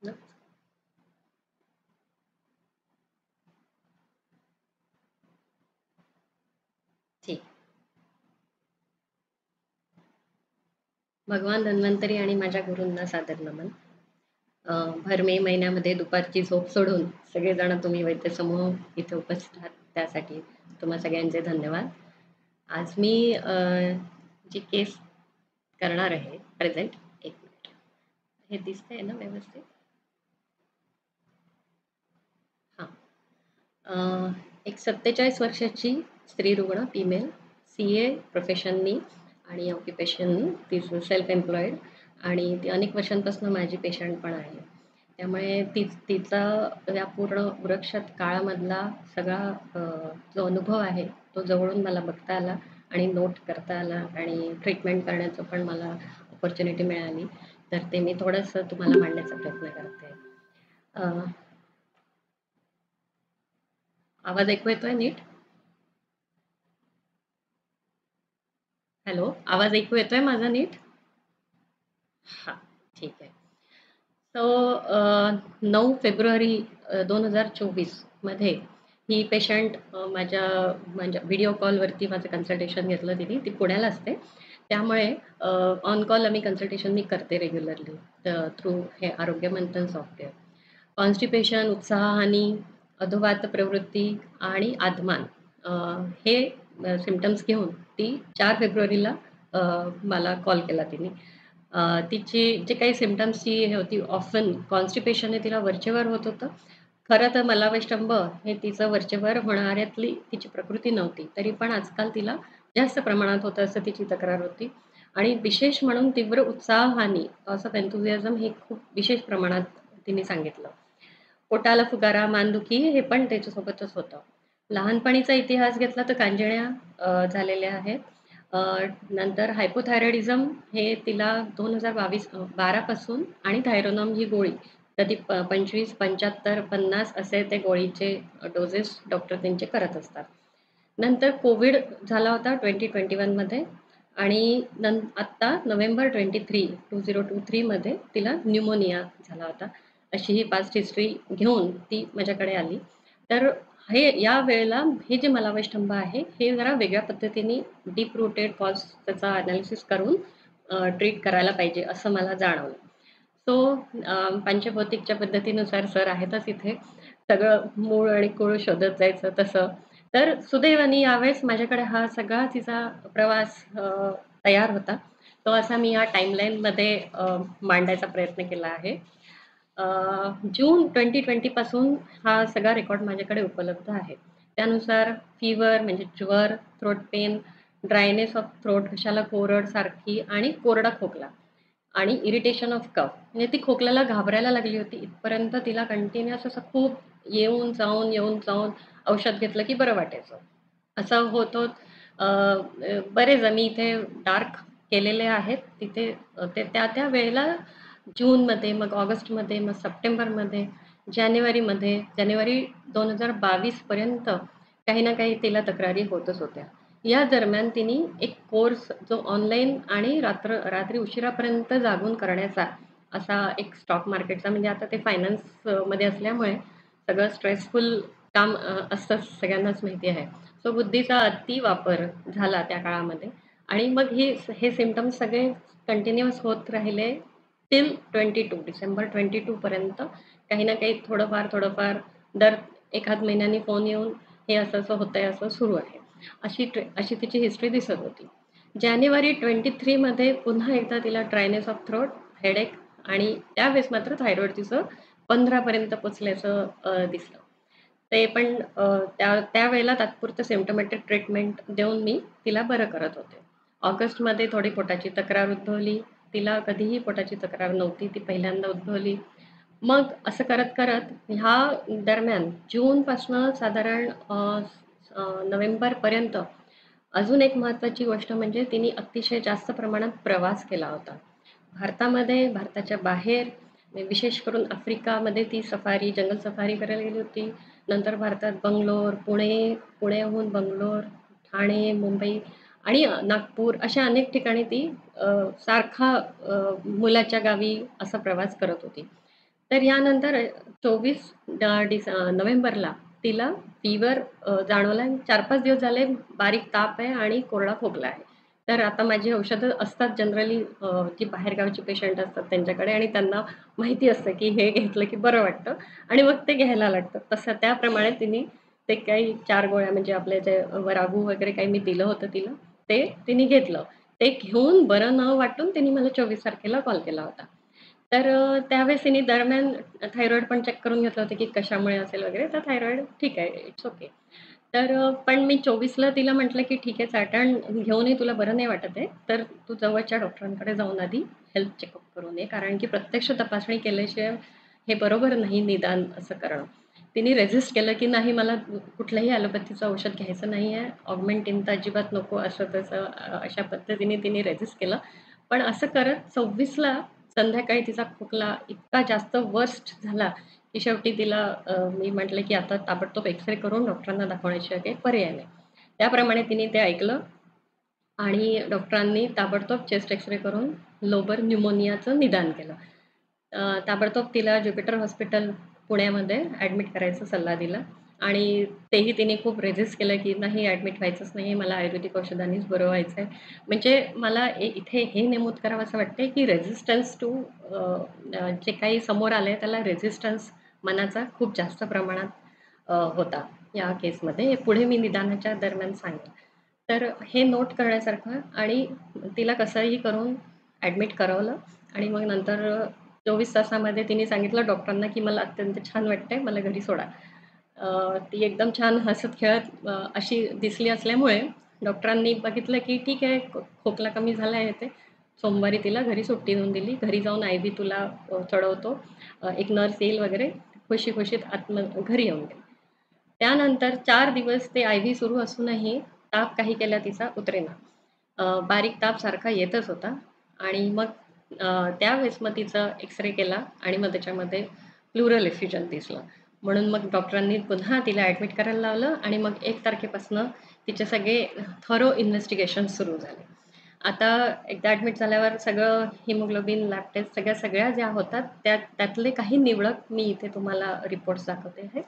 ना? ठीक. भगवान धन्वंतरी आणि माझ्या गुरूंना सादर नमन. भर मे महिन्यामध्ये दुपारची झोप सोडून सगळेजण तुम्ही वैद्य समूह इथे उपस्थित आहात त्यासाठी तुम्हा सगळ्यांचे धन्यवाद. आज मी जी केस करणार आहे प्रेझेंट, एक मिनिट, हे दिसतंय ना व्यवस्थित? हां. एक 47 वर्षाची स्त्री रुग्ण, फिमेल, CA प्रोफेशननी आणि ऑक्युपेशन तिचं सेल्फ एम्प्लॉईड, आणि ती अनेक वर्षांपासून माझी पेशंट पण आहे. त्यामुळे तिचा या पूर्ण वृक्षात काळामधला सगळा जो अनुभव आहे तो जवळून मला बघता आला आणि नोट करता आला, आणि ट्रीटमेंट करण्याचं पण मला अपॉर्च्युनिटी मिळाली. तर ते मी थोडंसं तुम्हाला मांडण्याचा प्रयत्न करते. अ, आवाज ऐकू येतोय नीट? हॅलो, आवाज ऐकू येतोय माझा नीट? हां, ठीक आहे. सो 9 फेब्रुवारी 2024 मध्ये ही पेशंट माझ्या म्हणजे व्हिडिओ कॉलवरती माझं कन्सल्टेशन घेतलं तिने. ती पुण्याला असते. त्यामुळे ऑन कॉल आम्ही कन्सल्टेशन मी करते रेग्युलरली थ्रू हे आरोग्य मंथन सॉफ्टवेअर. कॉन्स्टिपेशन, उत्साहहानी, अधोवात प्रवृत्ती आणि आदमान अ, हे सिम्प्टम्स घेऊन ती 4 फेब्रुवारीला मला कॉल केला तिने. तिची जे काही सिम्प्टम्सची हे होती, ऑफन कॉन्स्टिपेशन हे तिला वरचेवर होत होतं. खरं तर मलावैष्टंभ हे तिचं वरचेवर होणाऱ्यातली तिची प्रकृती नव्हती. तरी पण आजकाल तिला जास्त प्रमाणात होतं असं तिची तक्रार होती. आणि विशेष म्हणून तीव्र उत्साहहानी, असं एन्थुसियाझम हे खूप विशेष प्रमाणात तिने सांगितलं. पोटाला फुगारा, मानदुखी हे पण त्याच्यासोबतच होतं. लहानपणीचा इतिहास घेतला तर कांजिण्या झालेल्या आहेत. अ, नंतर हायपोथायरॉइडिझम हे तिला 2022 12 पासून, आणि थायरोनॉम ही गोळी कधी 25, 75, 50 असे ते गोळीचे डोसेस डॉक्टर त्यांचे करत असतात. नंतर कोविड झाला होता 2021 मध्ये, आणि आत्ता नोव्हेंबर 2023 मध्ये तिला न्यूमोनिया झाला होता. अशी ही पास्ट हिस्ट्री घेऊन ती माझ्याकडे आली. तर हे या वेळेला हे जे मलावैष्टंभ आहे हे जरा वेगळ्या पद्धतीने डीप रूटेड कॉज त्याचा अनालिसिस करून ट्रीट करायला पाहिजे असं मला जाणवलं. सो पंचभौतिकच्या पद्धतीनुसार सर आहेतच इथे. सगळं मूळ आणि कुळ शोधत जायचं तसं. तर सुदैवाने यावेळेस माझ्याकडे हा सगळा तिचा प्रवास तयार होता. तो असा मी या टाईमलाईनमध्ये मांडायचा प्रयत्न केला आहे. जून 2020 पासून हा सगळा रेकॉर्ड माझ्याकडे उपलब्ध आहे. त्यानुसार फीवर म्हणजे ज्वर, throat pen, dryness of throat, घशाला कोरड सारखी, आणि कोरडा खोकला, आणि इरिटेशन ऑफ कफ. म्हणजे ती खोकल्याला घाबरायला लागली होती. इथपर्यंत तिला कंटिन्युअस असं खूप येऊन जाऊन औषध घेतलं की बरं वाटायचं. असं होत होत बरेच आम्ही इथे डार्क केलेले आहेत तिथे. ते त्या वेळेला जूनमध्ये, मग ऑगस्टमध्ये, मग सप्टेंबरमध्ये, जानेवारी 2022 पर्यंत काही ना काही तिला तक्रारी होतच होत्या. या दरम्यान तिने एक कोर्स जो ऑनलाईन आणि रात्री उशिरापर्यंत जागून करण्याचा, असा एक स्टॉक मार्केटचा, म्हणजे आता ते फायनान्स मध्ये असल्यामुळे सगळं स्ट्रेसफुल काम असतं, सगळ्यांनाच माहिती आहे. सो बुद्धीचा अति वापर झाला त्या काळामध्ये, आणि मग हे सिम्प्टम्स सगळे कंटिन्युअस होत राहिले टिल 22 डिसेंबर 22 पर्यंत. काही ना काही थोडंफार दर एखाद महिन्यानी फोन येऊन हे असं होतंय, असं सुरू आहे, अशी तिची हिस्ट्री दिसत होती. जानेवारी 23 मध्ये पुन्हा एकदा तिला ड्रायनेस ऑफ थ्रोट, हेडेक, आणि त्यावेळेस मात्र थायरॉइड तिचं 15 पर्यंत पोचल्याचं दिसलं. ते पण त्यावेळेला तात्पुरतं सिम्प्टोमॅटिक ट्रीटमेंट देऊन मी तिला बरं करत होते. ऑगस्टमध्ये थोडी पोटाची तक्रार उद्भवली. तिला कधीही पोटाची तक्रार नव्हती, ती पहिल्यांदा उद्भवली. मग असं करत ह्या दरम्यान जूनपासनं साधारण नोव्हेंबरपर्यंत अजून एक महत्त्वाची गोष्ट म्हणजे तिने अतिशय जास्त प्रमाणात प्रवास केला होता. भारताच्या बाहेर, विशेष करून आफ्रिकामध्ये ती जंगल सफारी करायला गेली होती. नंतर भारतात बंगलोर, पुण्याहून बंगलोर, ठाणे, मुंबई आणि नागपूर अशा अनेक ठिकाणी ती सारखा मुलाच्या गावी असा प्रवास करत होती. तर यानंतर 24 नोव्हेंबरला तिला फीवर जाणवला. 4-5 दिवस झाले बारीक ताप आहे आणि कोरडा खोकला आहे. तर आता माझी औषधं असतात जनरली जी बाहेरगावची पेशंट असतात त्यांच्याकडे आणि त्यांना माहिती असतं की हे घेतलं की बरं वाटतं आणि मग ते घ्यायला लागतं. तसं त्याप्रमाणे तिने ते काही 4 गोळ्या म्हणजे आपले जे रागू वगैरे काही मी दिलं होतं तिला, ते तिने घेतलं. ते घेऊन बरं न वाटून तिने मला 24 तारखेला कॉल केला होता. तर त्यावेळेस तिने दरम्यान थायरॉईड पण चेक करून घेतलं होतं, की कशामुळे असेल वगैरे. तर थायरॉईड ठीक आहे, इट्स ओके. तर पण मी 24ला तिला म्हटलं, की "ठीक आहे, चाटण घेऊनही तुला बरं नाही वाटत आहे, तर तू जवळच्या डॉक्टरांकडे जाऊन आधी हेल्थ चेकअप करून ये." कारण की प्रत्यक्ष तपासणी केल्याशिवाय हे बरोबर नाही निदान असं करणं. तिने रेझिस्ट केलं, की "नाही, मला कुठल्याही ॲलोपॅथीचं औषध घ्यायचं नाही आहे. ऑगमेंटिन तर अजिबात नको." असं तसं अशा पद्धतीने तिने रेझिस्ट केलं. पण असं करत 26ला संध्याकाळी तिचा खोकला इतका जास्त वर्स्ट झाला, की शेवटी तिला मी म्हटलं, की "आता ताबडतोब एक्स-रे करून डॉक्टरांना दाखवण्याशिवाय काही पर्याय नाही." त्याप्रमाणे तिने ते ऐकलं आणि डॉक्टरांनी ताबडतोब चेस्ट एक्स-रे करून लोबर न्यूमोनियाचं निदान केलं. ताबडतोब तिला ज्युपिटर हॉस्पिटल पुण्यामध्ये ॲडमिट करायचा सल्ला दिला आणि तेही तिने खूप रेझिस्ट केलं, की "नाही ॲडमिट व्हायचंच नाही, मला आयुर्वेदिक औषधांनीच बरं व्हायचं आहे." म्हणजे मला इथे हे नमूद करावंसं वाटतंय, की रेझिस्टन्स टू जे काही समोर आलंय त्याला रेझिस्टन्स मनाचा खूप जास्त प्रमाणात होता या केसमध्ये. हे पुढे मी निदानाच्या दरम्यान सांगेन. तर हे नोट करण्यासारखं आणि तिला कसंही करून ॲडमिट करवलं आणि मग नंतर 24 तासामध्ये तिने सांगितलं डॉक्टरांना, की "मला अत्यंत छान वाटतंय, मला घरी सोडा." ती एकदम छान हसत-खेळत अशी दिसली असल्यामुळे डॉक्टरांनी बघितलं, की ठीक आहे, खोकला कमी झाला आहे ते. सोमवारी तिला घरी सुट्टी देऊन दिली. घरी जाऊन IV तुला चढवतो. एक नर्स येईल वगैरे. खुशी-खुशीत घरी येऊन गेली. त्यानंतर 4 दिवस ते IV सुरू असूनही ताप काही केल्या तिचा उतरेना. बारीक ताप सारखा येतच होता आणि मग त्यावेळेस मग तिचा एक्स-रे केला आणि मग त्याच्यामध्ये प्लुरल एफ्युजन दिसलं. म्हणून मग डॉक्टरांनी पुन्हा तिला ॲडमिट करायला लावलं आणि मग 1 तारखेपासून तिचे सगळे थरो इन्व्हेस्टिगेशन सुरू झाले. आता एकदा ॲडमिट झाल्यावर सगळं हिमोग्लोबिन, लॅब टेस्ट सगळ्या ज्या होतात त्यातले काही निवडक मी इथे तुम्हाला रिपोर्ट्स दाखवते आहे.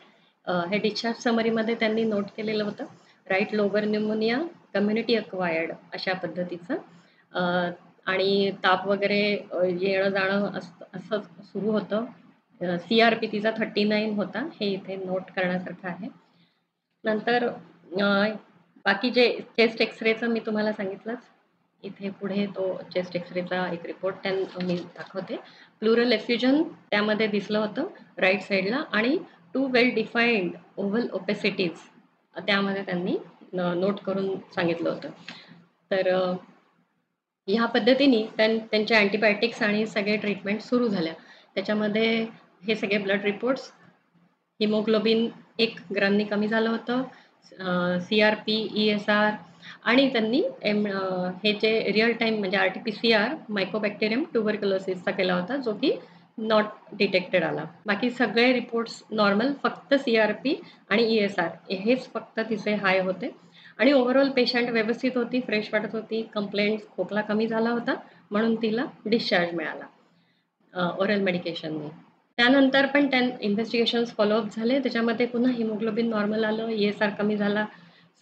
हे डिस्चार्ज समरीमध्ये त्यांनी नोट केलेलं होतं. राइट लोबर न्यूमोनिया, कम्युनिटी अक्वायर्ड अशा पद्धतीचं अ, आणि ताप वगैरे येणं-जाणं असं सुरू होतं. CRP तिचा 39 होता. हे इथे नोट करण्यासारखं आहे. नंतर बाकी जे चेस्ट एक्स-रेचं मी तुम्हाला सांगितलंच. इथे पुढे तो चेस्ट एक्स-रेचा एक रिपोर्ट मी दाखवते. प्लुरल एफ्युजन त्यामध्ये दिसलं होतं राइट साइडला आणि 2 वेल डिफाइन्ड ओव्हल ओपेसिटीज त्यामध्ये त्यांनी नोट करून सांगितलं होतं. तर ह्या पद्धतीने त्यांच्या अँटिबायोटिक्स आणि सगळे ट्रीटमेंट सुरू झाल्या. त्याच्यामध्ये हे सगळे ब्लड रिपोर्ट्स हिमोग्लोबिन 1 ग्रामनी कमी झालं होतं. CRP, ESR आणि त्यांनी हे जे रिअल टाईम म्हणजे RT-PCR मायकोबॅक्टेरियम ट्युबरक्युलोसिसचा केला होता, जो की नॉट डिटेक्टेड आला. बाकी सगळे रिपोर्ट्स नॉर्मल, फक्त CRP आणि ESR हेच फक्त तिचे हाय होते आणि ओव्हरऑल पेशंट व्यवस्थित होती, फ्रेश वाटत होती. कंप्लेंट्स, खोकला कमी झाला होता, म्हणून तिला डिस्चार्ज मिळाला ओरल मेडिकेशनने. त्यानंतर पण इन्व्हेस्टिगेशन्स फॉलोअप झाले. त्याच्यामध्ये पुन्हा हिमोग्लोबिन नॉर्मल आलं, ESR कमी झाला.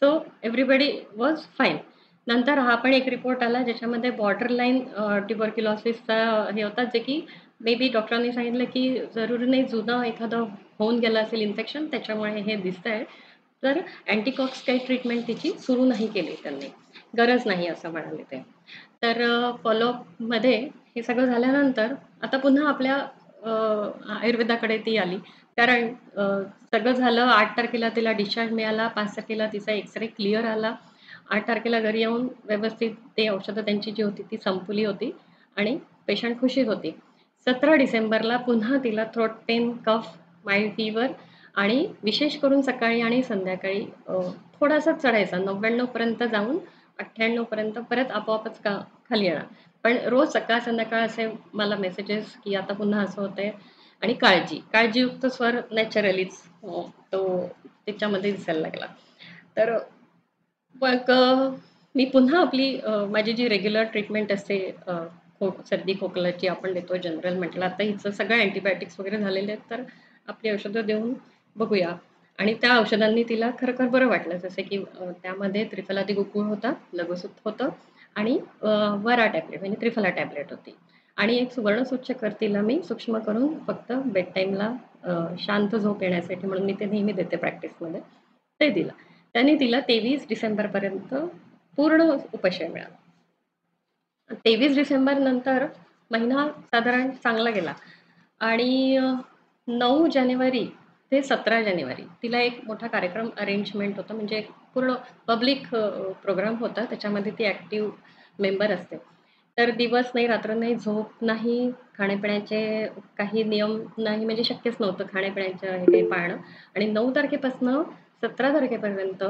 So everybody was fine. नंतर हा पण एक रिपोर्ट आला ज्याच्यामध्ये बॉर्डरलाईन ट्युबरक्युलोसिसचा हे होता, जे की मे बी डॉक्टरांनी सांगितलं की जरुरी नाही जुनं एखादं होऊन गेलं असेल इन्फेक्शन त्याच्यामुळे हे दिसतंय. तर अँटिकॉक्स काही ट्रीटमेंट तिची सुरू नाही केली त्यांनी. गरज नाही असं म्हणाले ते. तर फॉलोअपमध्ये हे सगळं झाल्यानंतर आता पुन्हा आपल्या आयुर्वेदाकडे ती आली. कारण सगळं झालं 8 तारखेला तिला डिस्चार्ज मिळाला, 5 तारखेला तिचा एक्स-रे क्लिअर आला. 8 तारखेला घरी येऊन व्यवस्थित ते औषधं त्यांची जी होती ती संपली होती आणि पेशंट खुशीत होती. 17 डिसेंबरला पुन्हा तिला थ्रोट पेन, कफ, माइल्ड फीव्हर आणि विशेष करून सकाळी आणि संध्याकाळी थोडासाच चढायचा 99 पर्यंत जाऊन 98 पर्यंत परत आपोआपच खाली येणार. पण रोज सकाळ संध्याकाळ असे मला मेसेजेस की आता पुन्हा असं होतंय आणि काळजीयुक्त स्वर नॅचरलीच तो त्याच्यामध्ये दिसायला लागला. तर मग मी पुन्हा आपली माझी जी रेग्युलर ट्रीटमेंट असते सर्दी खोकल्याची आपण देतो जनरल म्हटलं. आता हिचं सगळं अँटिबायोटिक्स वगैरे झालेले आहेत, तर आपली औषधं देऊन बघूया. आणि त्या औषधांनी तिला खरोखर बरं वाटलं. जसे की त्यामध्ये त्रिफलादी गोकुळ होता, लघुसूत होतं आणि वरा टॅबलेट म्हणजे त्रिफला टॅबलेट होती. आणि एक सुवर्णसूच्चकर तिला मी सूक्ष्म करून फक्त बेड टाईमला शांत झोप येण्यासाठी म्हणून मी ते नेहमी देते प्रॅक्टिसमध्ये, ते दिलं. त्याने तिला 23 डिसेंबरपर्यंत पूर्ण उपशय मिळाला. 23 डिसेंबर नंतर महिना साधारण चांगला गेला आणि 9 जानेवारी ते 17 जानेवारी तिला एक मोठा कार्यक्रम अरेंजमेंट होता. म्हणजे एक पूर्ण पब्लिक प्रोग्राम होता. त्याच्यामध्ये ती ॲक्टिव्ह मेंबर असते. तर दिवस नाही, रात्र नाही, झोप नाही, खाण्यापिण्याचे काही नियम नाही, म्हणजे शक्यच नव्हतं खाण्यापिण्याचं हे काही पाळणं. आणि 9 तारखेपासून 17 तारखेपर्यंत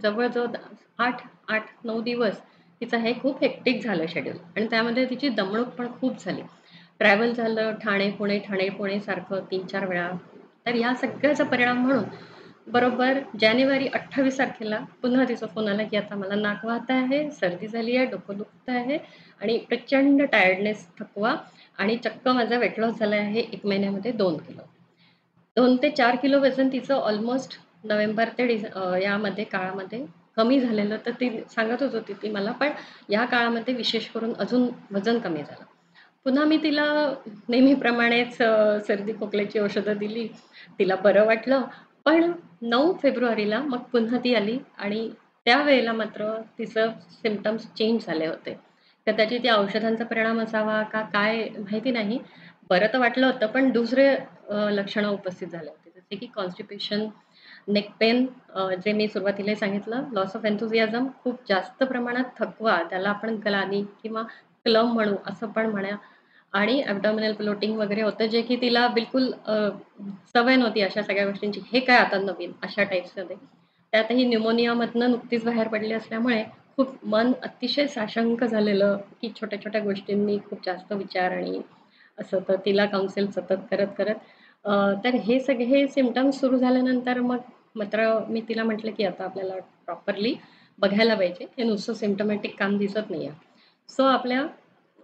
जवळ-जवळ 8-9 दिवस तिचं हे खूप हेक्टिक झालं शेड्यूल आणि त्यामध्ये तिची दमणूक पण खूप झाली. ट्रॅव्हल झालं ठाणे-पुणे, ठाणे-पुणे सारखं 3-4 वेळा. तर या सगळ्याचा परिणाम म्हणून बरोबर जानेवारी 28 तारखेला पुन्हा तिचा फोन आला, की आता मला नाक वाहत आहे, सर्दी झाली आहे, डोकं दुखत आहे आणि प्रचंड टायर्डनेस, थकवा आणि चक्क माझा वेट लॉस झाला आहे 1 महिन्यामध्ये 2 किलो. 2 ते 4 किलो वजन तिचं ऑलमोस्ट नोव्हेंबर ते यामध्ये काळामध्ये कमी झालेलं. तर ती सांगतच होती ती मला, पण या काळामध्ये विशेष करून अजून वजन कमी झालं. पुन्हा मी तिला नेहमीप्रमाणेच सर्दी खोकल्याची औषधं दिली. तिला बरं वाटलं. पण 9 फेब्रुवारीला मग पुन्हा ती आली आणि त्यावेळेला मात्र तिचं सिम्प्टम्स चेंज झाले होते. कदाचित त्या औषधांचा परिणाम असावा का काय माहिती नाही. बरं तर वाटलं होतं, पण दुसरे लक्षणं उपस्थित झाले होते. जसे की कॉन्स्टिपेशन, नेक पेन, जे मी सुरुवातीला सांगितलं, लॉस ऑफ एन्थुसियाझम, खूप जास्त प्रमाणात थकवा, त्याला आपण ग्लानी किंवा क्लम म्हणू असं पण म्हणा आणि ॲब्डॉमिनल ब्लोटिंग वगैरे होतं, जे की तिला बिलकुल सवय नव्हती अशा सगळ्या गोष्टींची. हे काय आता नवीन अशा टाईप्समध्ये. त्यातही न्यूमोनियामधनं नुकतीच बाहेर पडली असल्यामुळे खूप मन अतिशय साशंक झालेलं, की छोट्या-छोट्या गोष्टींनी खूप जास्त विचार आणि असं. तर तिला काउन्सिल सतत करत-करत तर हे सगळे सिम्प्टम्स सुरू झाल्यानंतर मग मात्र मी तिला म्हटलं, की आता आपल्याला प्रॉपरली बघायला पाहिजे. हे नुसतं सिम्प्टमॅटिक काम दिसत नाहीये. सो आपल्या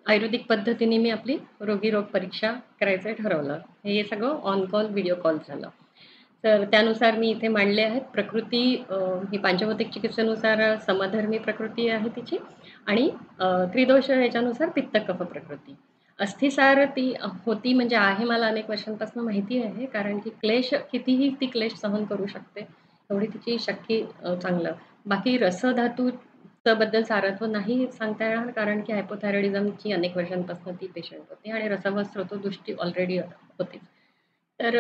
आयुर्वेदिक पद्धतीने मी आपली रोगीरोग परीक्षा करायचं ठरवलं. हे सगळं ऑन कॉल, व्हिडिओ कॉल झालं. तर त्यानुसार मी इथे मांडले आहेत. प्रकृती ही पांचभौतिक चिकित्सेनुसार समधर्मी प्रकृती आहे तिची आणि त्रिदोष ह्याच्यानुसार पित्त कफ प्रकृती. अस्थिसार ती होती म्हणजे आहे, मला अनेक वर्षांपासून माहिती आहे. कारण की क्लेश कितीही ती क्लेश सहन करू शकते. एवढी तिची शक्ती चांगलं. बाकी रसधातूचं बद्दल सारत्व नाही सांगता येणार, कारण की हायपोथायरॉइडिझमची अनेक वर्षांपासून ती पेशंट होती आणि रसव स्रोतोदृष्टी ऑलरेडी होतीच. तर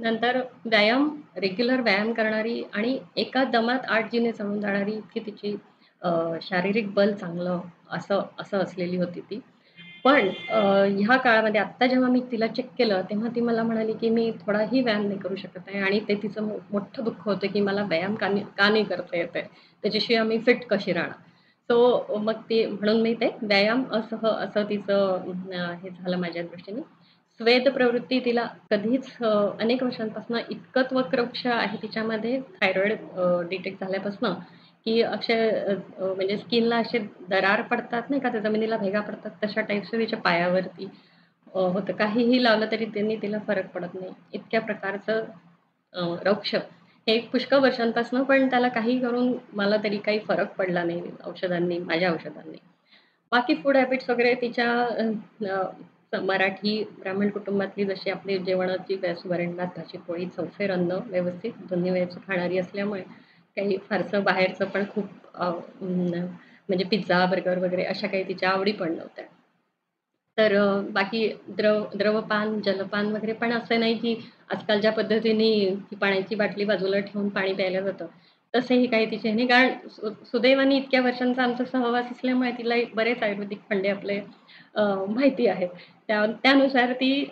नंतर व्यायाम, रेग्युलर व्यायाम करणारी आणि एका दमात 8 जिने चढून जाणारी इतकी तिची शारीरिक बल चांगलं असं असं असलेली होती ती. पण ह्या काळामध्ये आत्ता जेव्हा मी तिला चेक केलं, तेव्हा ती मला म्हणाली, की "मी थोडाही व्यायाम नाही करू शकत आहे." आणि ते तिचं मोठं दुःख होतं, की मला व्यायाम का नाही करता येत आहे? त्याच्याशिवाय मी फिट कशी राहणार? सो मग ती म्हणून मी ते व्यायाम असं तिचं हे झालं माझ्या दृष्टीने. स्वेद प्रवृत्ती तिला कधीच अनेक वर्षांपासून इतकं वक्र आहे तिच्यामध्ये थायरॉइड डिटेक्ट झाल्यापासून, की अक्षय म्हणजे स्किनला असे दरार पडतात नाही का, त्या जमिनीला भेगा पडतात, तशा टाईपचं तिच्या पायावरती होतं. काहीही लावलं तरी त्यांनी तिला फरक पडत नाही. इतक्या प्रकारचं रौक्ष हे पुष्कळ वर्षांपासून, पण त्याला काही करून मला तरी काही फरक पडला नाही औषधांनी, माझ्या औषधांनी. बाकी फूड हॅबिट्स वगैरे तिच्या मराठी ब्राह्मण कुटुंबातली जशी आपली जेवणाची वरण-भात, भाजी-पोळी, चौफेर अन्न व्यवस्थित दोन्ही वेळेचं खाणारी असल्यामुळे काही फारसं बाहेरचं पण खूप म्हणजे पिझ्झा, बर्गर वगैरे अशा काही तिच्या आवडी पण नव्हत्या. तर बाकी द्रवपान, जलपान वगैरे पण असं नाही, की आजकाल ज्या पद्धतीने ती पाण्याची बाटली बाजूला ठेवून पाणी प्यायलं जातं, तसेही काही तिचे नाही. कारण सुदैवाने इतक्या वर्षांचा आमचा सहवास असल्यामुळे तिला एक बरेच आयुर्वेदिक फंडे आपले माहिती आहेत. त्यानुसार ती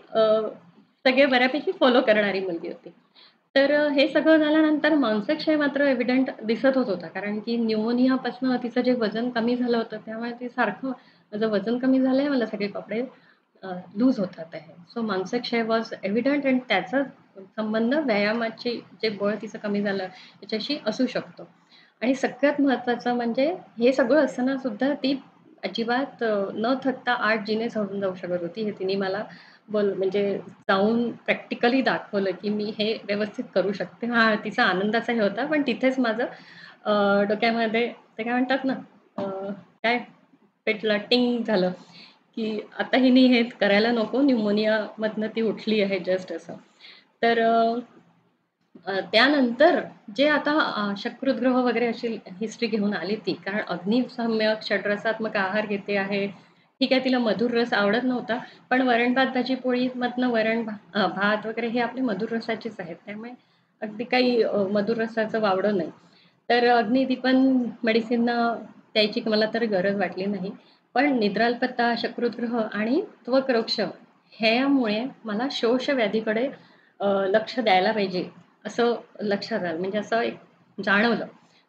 सगळे बऱ्यापैकी फॉलो करणारी मुलगी होती. तर हे सगळं झाल्यानंतर मांसक्षय मात्र एव्हिडंट दिसतच होता. कारण की न्यूमोनियापासून तिचं जे वजन कमी झालं होतं, त्यामुळे ते सारखं माझं वजन कमी झालंय, मला सगळे कपडे लूज होतात आहे. सो मांसक्षय वॉज एव्हिडंट आणि त्याचा संबंध व्यायामाचे जे बळ तिचं कमी झालं याच्याशी असू शकतो. आणि सगळ्यात महत्त्वाचं म्हणजे हे सगळं असताना सुद्धा ती अजिबात न थकता 8 जिने चढून जाऊ शकत होती. हे तिने मला म्हणजे जाऊन प्रॅक्टिकली दाखवलं, की मी हे व्यवस्थित करू शकते. हां, तिचा आनंदाचा हे होता. पण तिथेच माझं डोक्यामध्ये ते काय म्हणतात ना, अ, काय पेटलं, टिंग झालं, की आता हिने हे करायला नको. न्यूमोनियामधनं ती उठली आहे जस्ट असं. तर त्यानंतर जे आता शकृतग्रह वगैरे अशी हिस्ट्री घेऊन आली ती. कारण अग्निसम्यक षड्रसात्मक आहार घेते आहे. ठीक आहे, तिला मधुर रस आवडत नव्हता. पण वरण-भात, भाजी-पोळीमधनं भात वगैरे हे आपले मधुर रसाचेच आहेत. त्यामुळे अगदी काही मधुर रसाचं वावडं नाही. तर अग्निदीपन मेडिसिन द्यायची मला तर गरज वाटली नाही. पण निद्राल्पता, शकृतग्रह आणि त्वकरोक्ष ह्यामुळे मला शोषव्याधीकडे लक्ष द्यायला पाहिजे असं लक्षात आलं. म्हणजे असं एक जाणवलं.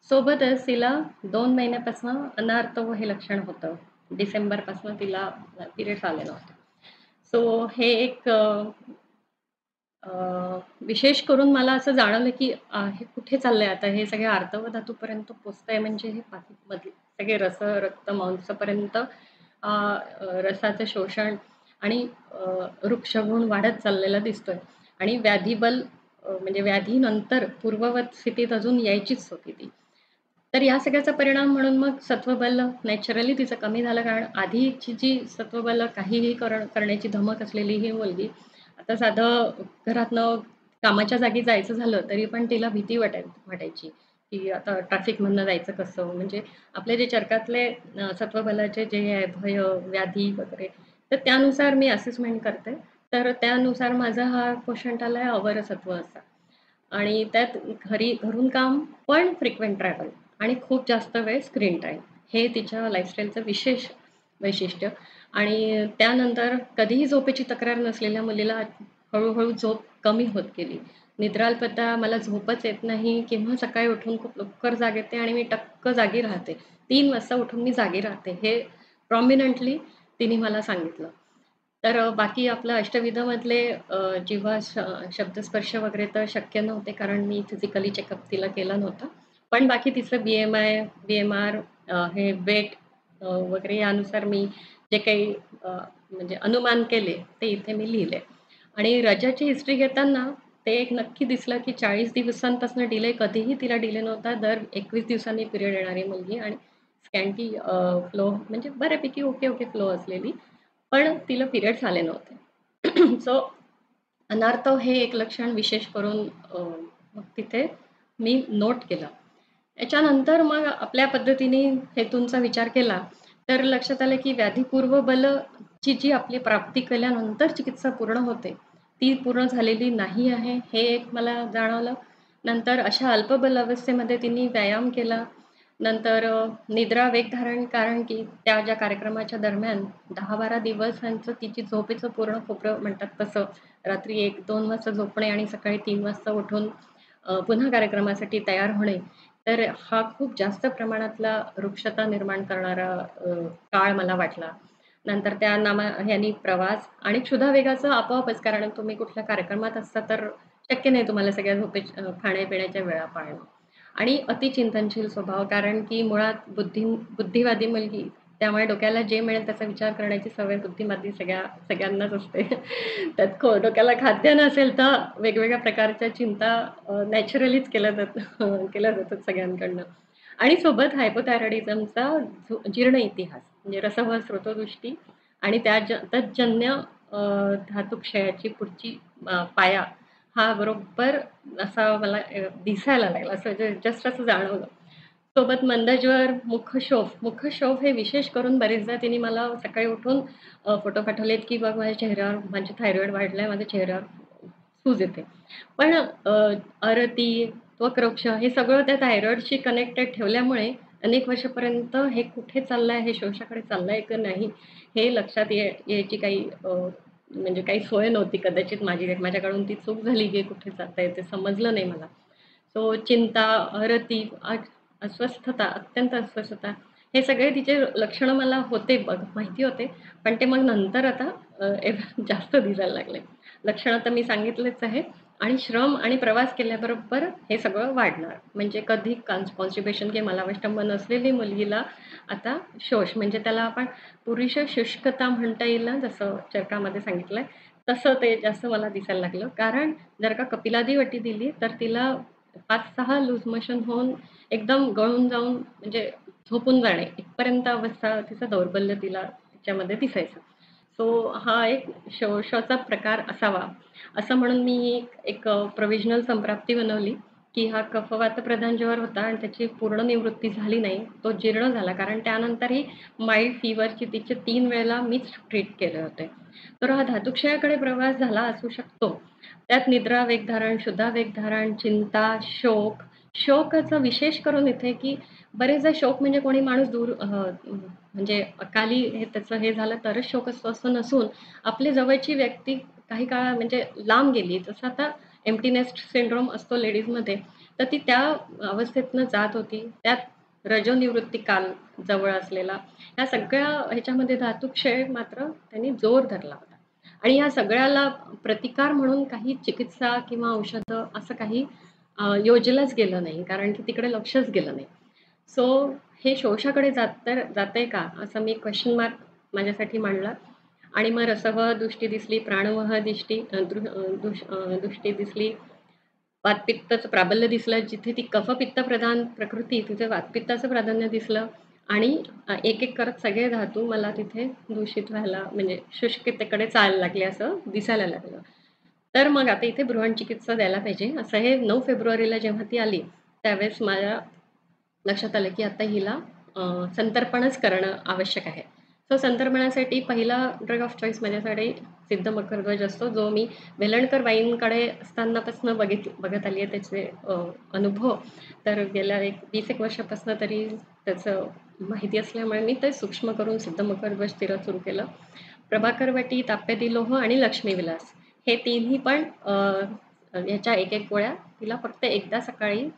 सोबतच तिला 2 महिन्यापासून अनार्तव हे लक्षण होतं. डिसेंबरपासून तिला पिरियड्स आले नव्हते. सो हे एक अ, विशेष करून मला असं जाणवलं, की हे कुठे चाललंय आता? हे सगळे आर्तव धातूपर्यंत पोहोचतंय म्हणजे हे पाठीमधले सगळे रस, रक्त, मांसपर्यंत रसाचं शोषण आणि वृक्षगुण वाढत चाललेला दिसतोय आणि व्याधिबल म्हणजे व्याधीनंतर पूर्ववत स्थितीत अजून यायचीच होती ती. तर या सगळ्याचा परिणाम म्हणून मग सत्वबल नॅचरली तिचं कमी झालं. कारण आधीची जी सत्वबल काहीही करण्याची धमक असलेली ही मुलगी, आता साधं घरातनं कामाच्या जागी जायचं झालं तरी पण तिला भीती वाटायची, की आता ट्रॅफिकमधनं जायचं कसं? म्हणजे आपले जे चरकातले सत्वबलाचे जे आहे भय, व्याधी वगैरे, तर त्यानुसार मी असेसमेंट करते. तर त्यानुसार माझा हा क्वोशंट आलाय अवर सत्व असा. आणि त्यात घरून काम पण फ्रिक्वेंट ट्रॅव्हल आणि खूप जास्त वेळ स्क्रीन टाईम हे तिच्या लाईफस्टाईलचं विशेष वैशिष्ट्य. आणि त्यानंतर कधीही झोपेची तक्रार नसलेल्या मुलीला हळूहळू झोप कमी होत गेली. निद्राल्पता, मला झोपच येत नाही किंवा सकाळी उठून खूप लवकर जाग येते आणि मी टक्क जागी राहते. 3 वाजता उठून मी जागी राहते. हे प्रॉमिनंटली तिने मला सांगितलं. तर बाकी आपलं अष्टविधमधले जिव्हा शब्दस्पर्श वगैरे तर शक्य नव्हते कारण मी फिजिकली चेकअप तिला केला नव्हता. पण बाकी तिचं BMI, BMR हे वेट वगैरे यानुसार मी जे काही म्हणजे अनुमान केले ते इथे मी लिहिले. आणि रजाची हिस्ट्री घेताना ते एक नक्की दिसलं, की 40 दिवसांपासून डिले कधीही तिला डिले नव्हता. दर 21 दिवसांनी पिरियड येणारी मुलगी आणि स्कॅन्टी फ्लो म्हणजे बऱ्यापैकी ओके फ्लो असलेली. पण तिला पिरियड्स आले नव्हते. सो अनार्तव हे एक लक्षण विशेष करून मग तिथे मी नोट केलं. याच्यानंतर मग आपल्या पद्धतीने हेतूंचा विचार केला, तर लक्षात आलं की व्याधीपूर्व बलची जी आपली प्राप्ती केल्यानंतर चिकित्सा पूर्ण होते, ती पूर्ण झालेली नाही आहे, हे एक मला जाणवलं. नंतर अशा अल्पबल अवस्थेमध्ये तिने व्यायाम केला. नंतर निद्रा वेग धारण कारण की त्या ज्या कार्यक्रमाच्या दरम्यान 10-12 दिवसांचं तिची झोपेचं पूर्ण खोबरं म्हणतात तसं रात्री 1-2 वाजता झोपणे आणि सकाळी 3 वाजता उठून पुन्हा कार्यक्रमासाठी तयार होणे. तर हा खूप जास्त प्रमाणातला रुक्षता निर्माण करणारा काळ मला वाटला. नंतर त्या ह्यानी प्रवास आणि क्षुधावेगाचं आपोआपच कारण तुम्ही कुठल्या कार्यक्रमात असता तर शक्य नाही तुम्हाला सगळ्या खाण्यापिण्याच्या वेळा पाळणं. आणि अतिचिंतनशील स्वभाव कारण की मुळात बुद्धिवादी मुलगी त्यामुळे डोक्याला जे मिळेल त्याचा विचार करण्याची सवय बुद्धिमत्ती सगळ्यांनाच असते. त्यात डोक्याला खाद्य नसेल तर वेगवेगळ्या प्रकारच्या चिंता नॅचरलीच केल्या जातात सगळ्यांकडनं. आणि सोबत हायपोथायरॉइडिझमचा जीर्ण इतिहास म्हणजे रसवह स्रोतदृष्टी आणि तज्जन्य धातुक्षयाची पुढची पाया हा बरोबर असा मला दिसायला लागला. असं जस्ट असं जाणवलं. सोबत मंदज्वर, मुखक्षोभ हे विशेष करून बरेचदा तिने मला सकाळी उठून फोटो पाठवलेत, की बघ माझ्या चेहऱ्यावर माझे थायरॉइड वाढलाय, माझ्या चेहऱ्यावर सूज येते. पण अरती, त्वकरोक्ष हे सगळं त्या थायरॉइडशी कनेक्टेड ठेवल्यामुळे अनेक वर्षापर्यंत हे कुठे चाललंय, हे शोषाकडे चाललंय की नाही, हे लक्षात यायची काही म्हणजे काही सोय नव्हती कदाचित माझ्याकडून ती चूक झाली, की कुठे जातंय ते समजलं नाही मला. सो चिंता, अरती, अस्वस्थता, अत्यंत अस्वस्थता हे सगळे तिचे लक्षणं मला होते माहिती होते. पण ते मग नंतर आता जास्त दिसायला लागले. लक्षणं तर मी सांगितलेच आहे. आणि श्रम आणि प्रवास केल्याबरोबर हे सगळं वाढणार. म्हणजे कधी कॉन्स्टिपेशन किंवा मलावष्टंभ नसलेली मुलगीला आता शोष म्हणजे त्याला आपण पुरुष शुष्कता म्हणता येईल ना, जसं चरकामध्ये सांगितलंय, तसं ते जास्त मला दिसायला लागलं. कारण जर का कपिलादी वटी दिली, तर तिला 5-6 लूज मोशन होऊन एकदम गळून जाऊन म्हणजे झोपून जाणे इथपर्यंत अवस्था तिचं दौर्बल्य तिला तिच्यामध्ये दिसायचं. सो हा एक शोषाचा प्रकार असावा, असं म्हणून मी एक प्रोव्हिजनल संप्राप्ती बनवली, की हा कफवातप्रधान ज्वर होता आणि त्याची पूर्ण निवृत्ती झाली नाही. तो जीर्ण झाला कारण त्यानंतरही माईल्ड फीव्हरची तिचे 3 वेळेला मीच ट्रीट केले होते. तर हा धातुक्षयाकडे प्रवास झाला असू शकतो. त्यात निद्रा वेगधारण, क्षुधा वेगधारण, चिंता, शोक. शोकाचा विशेष करून इथे, की बरेचदा शोक म्हणजे कोणी माणूस दूर म्हणजे अकाली हे त्याचं हे झालं तरच शोक असतो असं नसून, आपली जवळची व्यक्ती काही काळ म्हणजे लांब गेली. जसं आता एम्प्टी नेस्ट सिंड्रोम असतो लेडीजमध्ये, तर ती त्या अवस्थेतनं जात होती. त्यात रजोनिवृत्ती काल जवळ असलेला. या सगळ्या ह्याच्यामध्ये धातुक्षय मात्र त्यांनी जोर धरला होता. आणि या सगळ्याला प्रतिकार म्हणून काही चिकित्सा किंवा औषधं असं काही योजलंच गेलं नाही. कारण की तिकडे लक्षच गेलं नाही. सो हे शोषाकडे जातंय का? असं मी क्वेशन मार्क माझ्यासाठी मांडला. आणि मग रसवह दृष्टी दिसली, प्राणवह दृष्टी दिसली, वातपित्ताचं प्राबल्य दिसलं. जिथे ती कफपित्तप्रधान प्रकृती, तिथे वातपित्ताचं प्राधान्य दिसलं आणि एक-एक करत सगळे धातू मला तिथे दूषित व्हायला म्हणजे शुष्कतेकडे चालायला लागले असं दिसायला लागलं. तर मग आता इथे भ्रूण चिकित्सा द्यायला पाहिजे. असं हे 9 फेब्रुवारीला जेव्हा ती आली, त्यावेळेस माझ्या लक्षात आलं, की आता हिला संतर्पणच करणं आवश्यक आहे. सो संतर्पणासाठी पहिला ड्रग ऑफ चॉईस माझ्याकडे सिद्ध मकरध्वज असतो, जो मी वेलणकर बाईंकडे असतानापासून बघत आली आहे त्याचे अनुभव. तर गेल्या 20-एक वर्षापासून तरी त्याचं माहिती असल्यामुळे मी ते सूक्ष्म करून सिद्ध मकरध्वज तिला सुरू केलं. प्रभाकरवटी, ताप्यतिलोह आणि लक्ष्मीविलास हे तिन्ही पण ह्याच्या 1-1 गोळ्या तिला फक्त एकदा सकाळी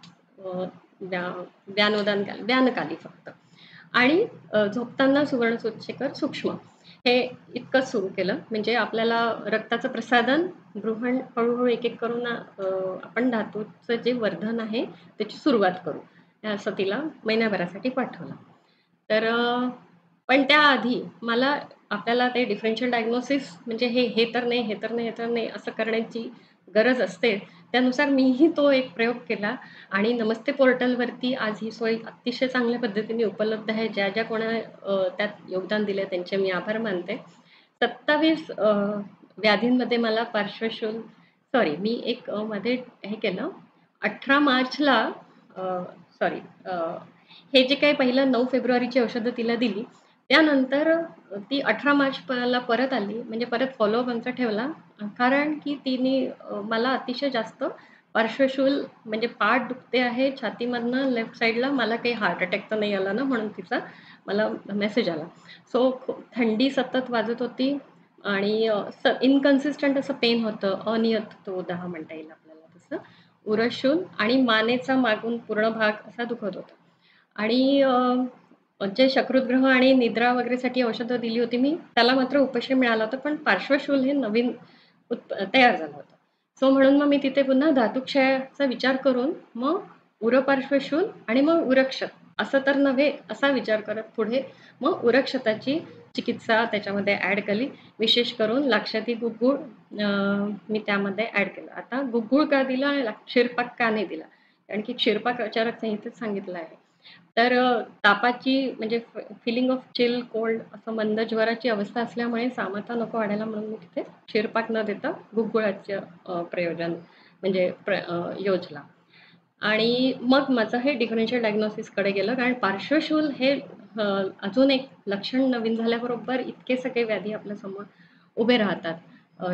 व्या व्यानकाली फक्त आणि झोपताना सुवर्णसूतशिखर सूक्ष्म हे इतकंच सुरू केलं. म्हणजे आपल्याला रक्ताचं प्रसादन, गृहण हळू-हळू एक-एक करून आपण धातूचं जे वर्धन आहे त्याची सुरुवात करू. असं तिला महिन्याभरासाठी पाठवलं. तर पण त्याआधी मला आपल्याला ते डिफरन्शियल डायग्नोसिस म्हणजे हे तर नाही, हे तर नाही, हे तर नाही असं करण्याची गरज असते. त्यानुसार मीही तो एक प्रयोग केला आणि नमस्ते पोर्टलवरती आज ही सोय अतिशय चांगल्या पद्धतीने उपलब्ध आहे. ज्या कोणा त्यात योगदान दिलं त्यांचे मी आभार मानते. 27 व्याधींमध्ये मला पार्श्वशूल सॉरी मी एक मध्ये हे केलं 18 मार्चला सॉरी हे जे काही पहिलं 9 फेब्रुवारीची औषधं तिला दिली. त्यानंतर ती 18 मार्चला परत आली. म्हणजे परत फॉलोअप आमचा ठेवला. कारण की तिने मला अतिशय जास्त पार्श्वशूल म्हणजे पाठ दुखते आहे छातीमधनं लेफ्ट साइडला. मला काही हार्ट अटॅक तर नाही आला ना म्हणून तिचा मला मेसेज आला. सो थंडी सतत वाजत होती आणि इन्कन्सिस्टंट असं पेन होतं. अनियत म्हणता येईल आपल्याला तसं. उरशूल आणि मानेचा मागून पूर्ण भाग असा दुखत होता. आणि जे शकृतग्रह आणि निद्रा वगैरेसाठी औषधं दिली होती मी, त्याला मात्र उपशम मिळाला होता. पण पार्श्वशूल हे नवीन तयार झालं होतं. सो म्हणून मग मी तिथे पुन्हा धातुक्षयाचा विचार करून मग उरपार्श्वशूल आणि मग उरक्षत असं तर नव्हे असा विचार करत पुढे मग उरक्षताची चिकित्सा त्याच्यामध्ये ॲड केली. विशेष करून लाक्षाती गुगुळ मी त्यामध्ये ॲड केलं. आता गुगुळ का दिला आणि क्षीरपाक का नाही दिला? कारण की क्षीरपाक आचारक संहितेत सांगितलं आहे. तर तापाची म्हणजे फिलिंग ऑफ चिल, कोल्ड असं मंद ज्वराची अवस्था असल्यामुळे सामता नको वाढायला म्हणून मी तिथे क्षीरपाक न देता गुगुळाचं प्रयोजन म्हणजे योजला. आणि मग माझं हे डिफरन्शियल डायग्नोसिसकडे गेलं. कारण पार्श्वशूल हे अजून एक लक्षण नवीन झाल्याबरोबर इतके सगळे व्याधी आपल्यासमोर उभे राहतात.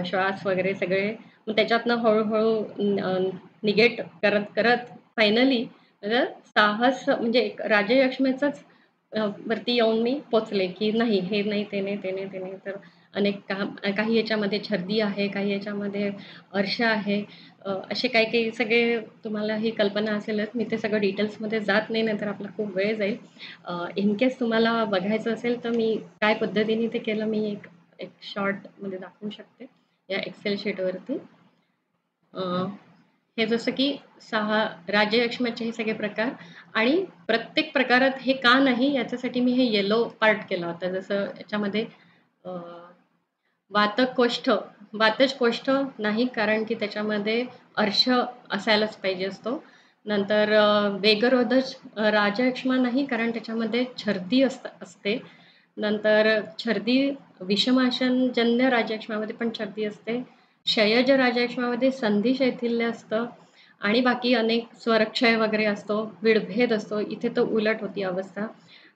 श्वास वगैरे सगळे. मग त्याच्यातनं हळू-हळू निगेट करत फायनली साहस म्हणजे एक राजयक्ष्मेचंच वरती येऊन मी पोचले, की नाही हे नाही, ते नाही, ते नाही, ते नाही. तर अनेक काही याच्यामध्ये छर्दी आहे, काही याच्यामध्ये अर्श आहे. असे काही-काही सगळे तुम्हाला ही कल्पना असेलच. मी ते सगळं डिटेल्समध्ये जात नाही, नाहीतर आपला खूप वेळ जाईल. इन केस तुम्हाला बघायचं असेल, तर मी काय पद्धतीने ते केलं मी एक एक शॉर्टमध्ये दाखवू शकते या एक्सेल शीटवरती. हे जसं की 6 राजयक्ष्माचे हे सगळे प्रकार आणि प्रत्येक प्रकारात हे का नाही याच्यासाठी मी हे येलो पार्ट केला होता. जसं याच्यामध्ये अ, वातक कोष्ठ वातज कोष्ठ नाही कारण की त्याच्यामध्ये अर्श असायलाच पाहिजे असतो. नंतर वेगरोधज राजयक्ष्मा नाही कारण त्याच्यामध्ये छर्दी असते. नंतर छर्दी विषमाशनजन्य राजयक्ष्मामध्ये पण छर्दी असते. क्षयज राजयक्ष्मामध्ये संधी शैथिल्य असतं आणि बाकी अनेक स्वरक्षय वगैरे असतो, विडभेद असतो. इथे तर उलट होती अवस्था.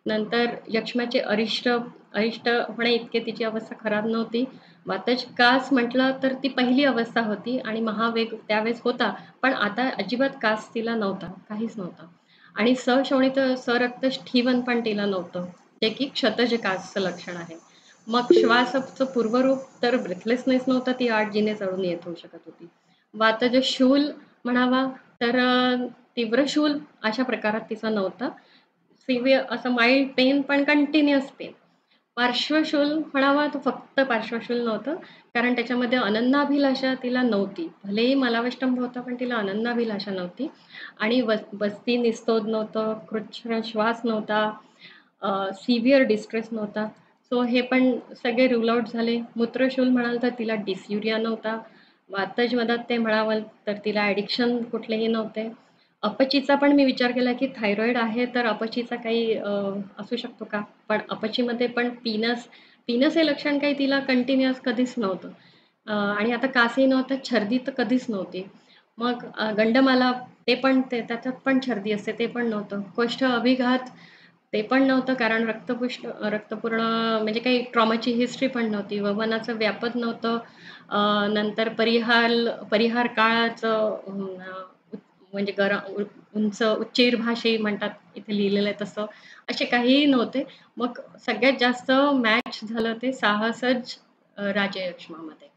नंतर यक्ष्माचे अरिष्ट अरिष्ट होणे इतके तिची अवस्था खराब नव्हती. वातज कास म्हटलं तर ती पहिली अवस्था होती आणि महावेग त्यावेळेस होता. पण आता अजिबात कास तिला नव्हता, काहीच नव्हता. आणि सशोणित सरक्त ठिवन पण तिला नव्हतं, जे की क्षतज कासचं लक्षण आहे. मग श्वासचं पूर्वरूप तर ब्रेथलेसनेस नव्हता, ती 8 जिने चढून येत होऊ शकत होती. वातज शूल म्हणावा तर तीव्र शूल अशा प्रकारात तिचा नव्हता. सिव्हिअर असं माइल्ड पेन पण कंटिन्युअस पेन. पार्श्वशूल म्हणावा तो फक्त पार्श्वशूल नव्हतं कारण त्याच्यामध्ये अनन्नाभिलाषा तिला नव्हती. भलेही मलावष्टंभ होता पण तिला अनन्नाभिलाषा नव्हती आणि वस्ती निस्तोध नव्हतं, कृच्छ्र श्वास नव्हता, सिव्हिअर डिस्ट्रेस नव्हता. सो हे पण सगळे रूल आउट झाले. मूत्रशूल म्हणाल तर तिला डिस्युरिया नव्हता. वातजमधात ते म्हणावं तर तिला ॲडिक्शन कुठलेही नव्हते. अपचीचा पण मी विचार केला की थायरॉईड आहे तर अपचीचा काही असू शकतो का? पण अपचीमध्ये पण पीनस पीनस हे लक्षण काही तिला कंटिन्युअस कधीच नव्हतं. आणि आता कासही नव्हतं, छर्दी तर कधीच नव्हती. मग गंडमाला ते पण त्याच्यात पण छर्दी असते ते पण नव्हतं. कोष्ठ अभिघात ते पण नव्हतं कारण रक्तपूर्ण म्हणजे काही ट्रॉमाची हिस्ट्री पण नव्हती. वमनाचं व्यापत नव्हतं. नंतर परिहार काळाचं म्हणजे उंच उच्चैर भाषे म्हणतात इथे लिहिलेलं आहे तसं असे काहीही नव्हते. मग सगळ्यात जास्त मॅच झालं ते साहसज राजयक्ष्मामध्ये.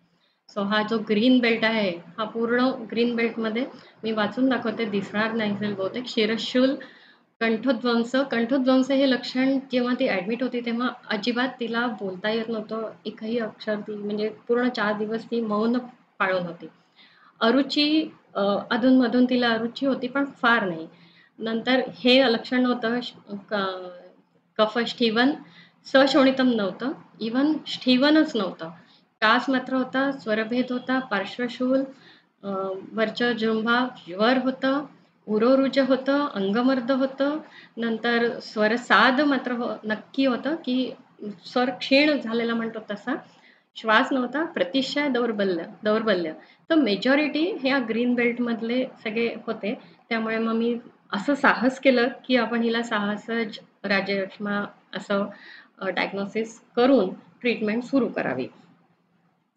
सो हा जो ग्रीन बेल्ट आहे हा पूर्ण ग्रीन बेल्टमध्ये मी वाचून दाखवते, दिसणार नाही असेल बहुतेक. शिरशूल कंठोध्वंस हे लक्षण जेव्हा ती ॲडमिट होती तेव्हा अजिबात तिला बोलता येत नव्हतं. एकही अक्षर ती म्हणजे पूर्ण 4 दिवस ती मौन पाळून होती. अरुची अधूनमधून तिला अरुची होती पण फार नाही. नंतर हे लक्षण होतं कफ स्टिवन, सशोणितम नव्हतं, इव्हन स्टिवनच नव्हतं. कास मात्र होता, स्वरभेद होता, पार्श्वशूल, वरचं जृंभा, ज्वर होतं, उरोरुज होतं, अंगमर्द होतं. नंतर स्वरसाद मात्र नक्की होतं की स्वर क्षीण झालेला म्हणतो तसा. श्वास नव्हता, प्रतिशय दौर्बल्य. तर मेजॉरिटी ह्या ग्रीन बेल्टमधले सगळे होते. त्यामुळे मग मी असं साहस केलं की आपण हिला साहसज राजयक्ष्मा असं डायग्नोसिस करून ट्रीटमेंट सुरू करावी.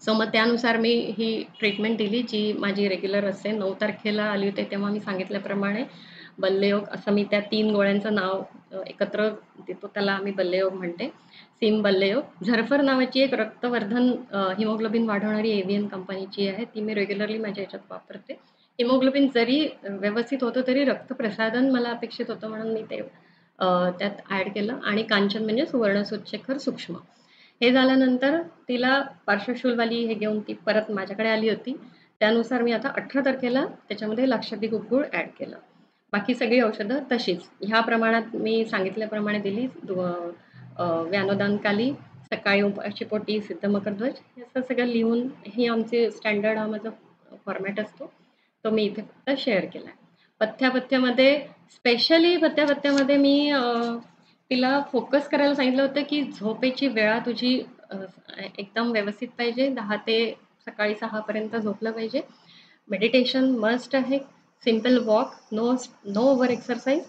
सो मग त्यानुसार मी ही ट्रीटमेंट दिली जी माझी रेग्युलर असते. 9 तारखेला आली होते तेव्हा मी सांगितल्याप्रमाणे बल्लयोग असं मी त्या 3 गोळ्यांचं नाव एकत्र देतो त्याला आम्ही बल्लयोग म्हणते. सिम बल्लयोग. झरफर नावाची एक रक्तवर्धन हिमोग्लोबिन वाढवणारी एव्हीएन कंपनीची आहे. ती मी रेग्युलरली माझ्या ह्याच्यात वापरते. हिमोग्लोबिन जरी व्यवस्थित होतं तरी रक्तप्रसारण मला अपेक्षित होतं म्हणून मी ते त्यात ॲड केलं आणि कांचन म्हणजे सुवर्णसूतशेखर सूक्ष्म. हे झाल्यानंतर तिला पार्श्वशूलवाली हे घेऊन ती परत माझ्याकडे आली होती. त्यानुसार मी आता 18 तारखेला त्याच्यामध्ये लक्षाधिक गुळ ॲड केलं. बाकी सगळी औषधं तशीच. ह्या प्रमाणात मी सांगितल्याप्रमाणे दिली. व्यानोदानकाली, सकाळी उपाशी पोटी सिद्धमकरध्वज हे असं सगळं लिहून ही आमची स्टँडर्ड हा माझा फॉर्मॅट असतो. तो मी इथे फक्त शेअर केला आहे. पथ्यामध्ये स्पेशली पथ्यामध्ये मी तिला फोकस करायला सांगितलं होतं की झोपेची वेळा तुझी एकदम व्यवस्थित पाहिजे. 10 ते सकाळी 6 पर्यंत झोपलं पाहिजे. मेडिटेशन मस्ट आहे. Simple walk, no over exercise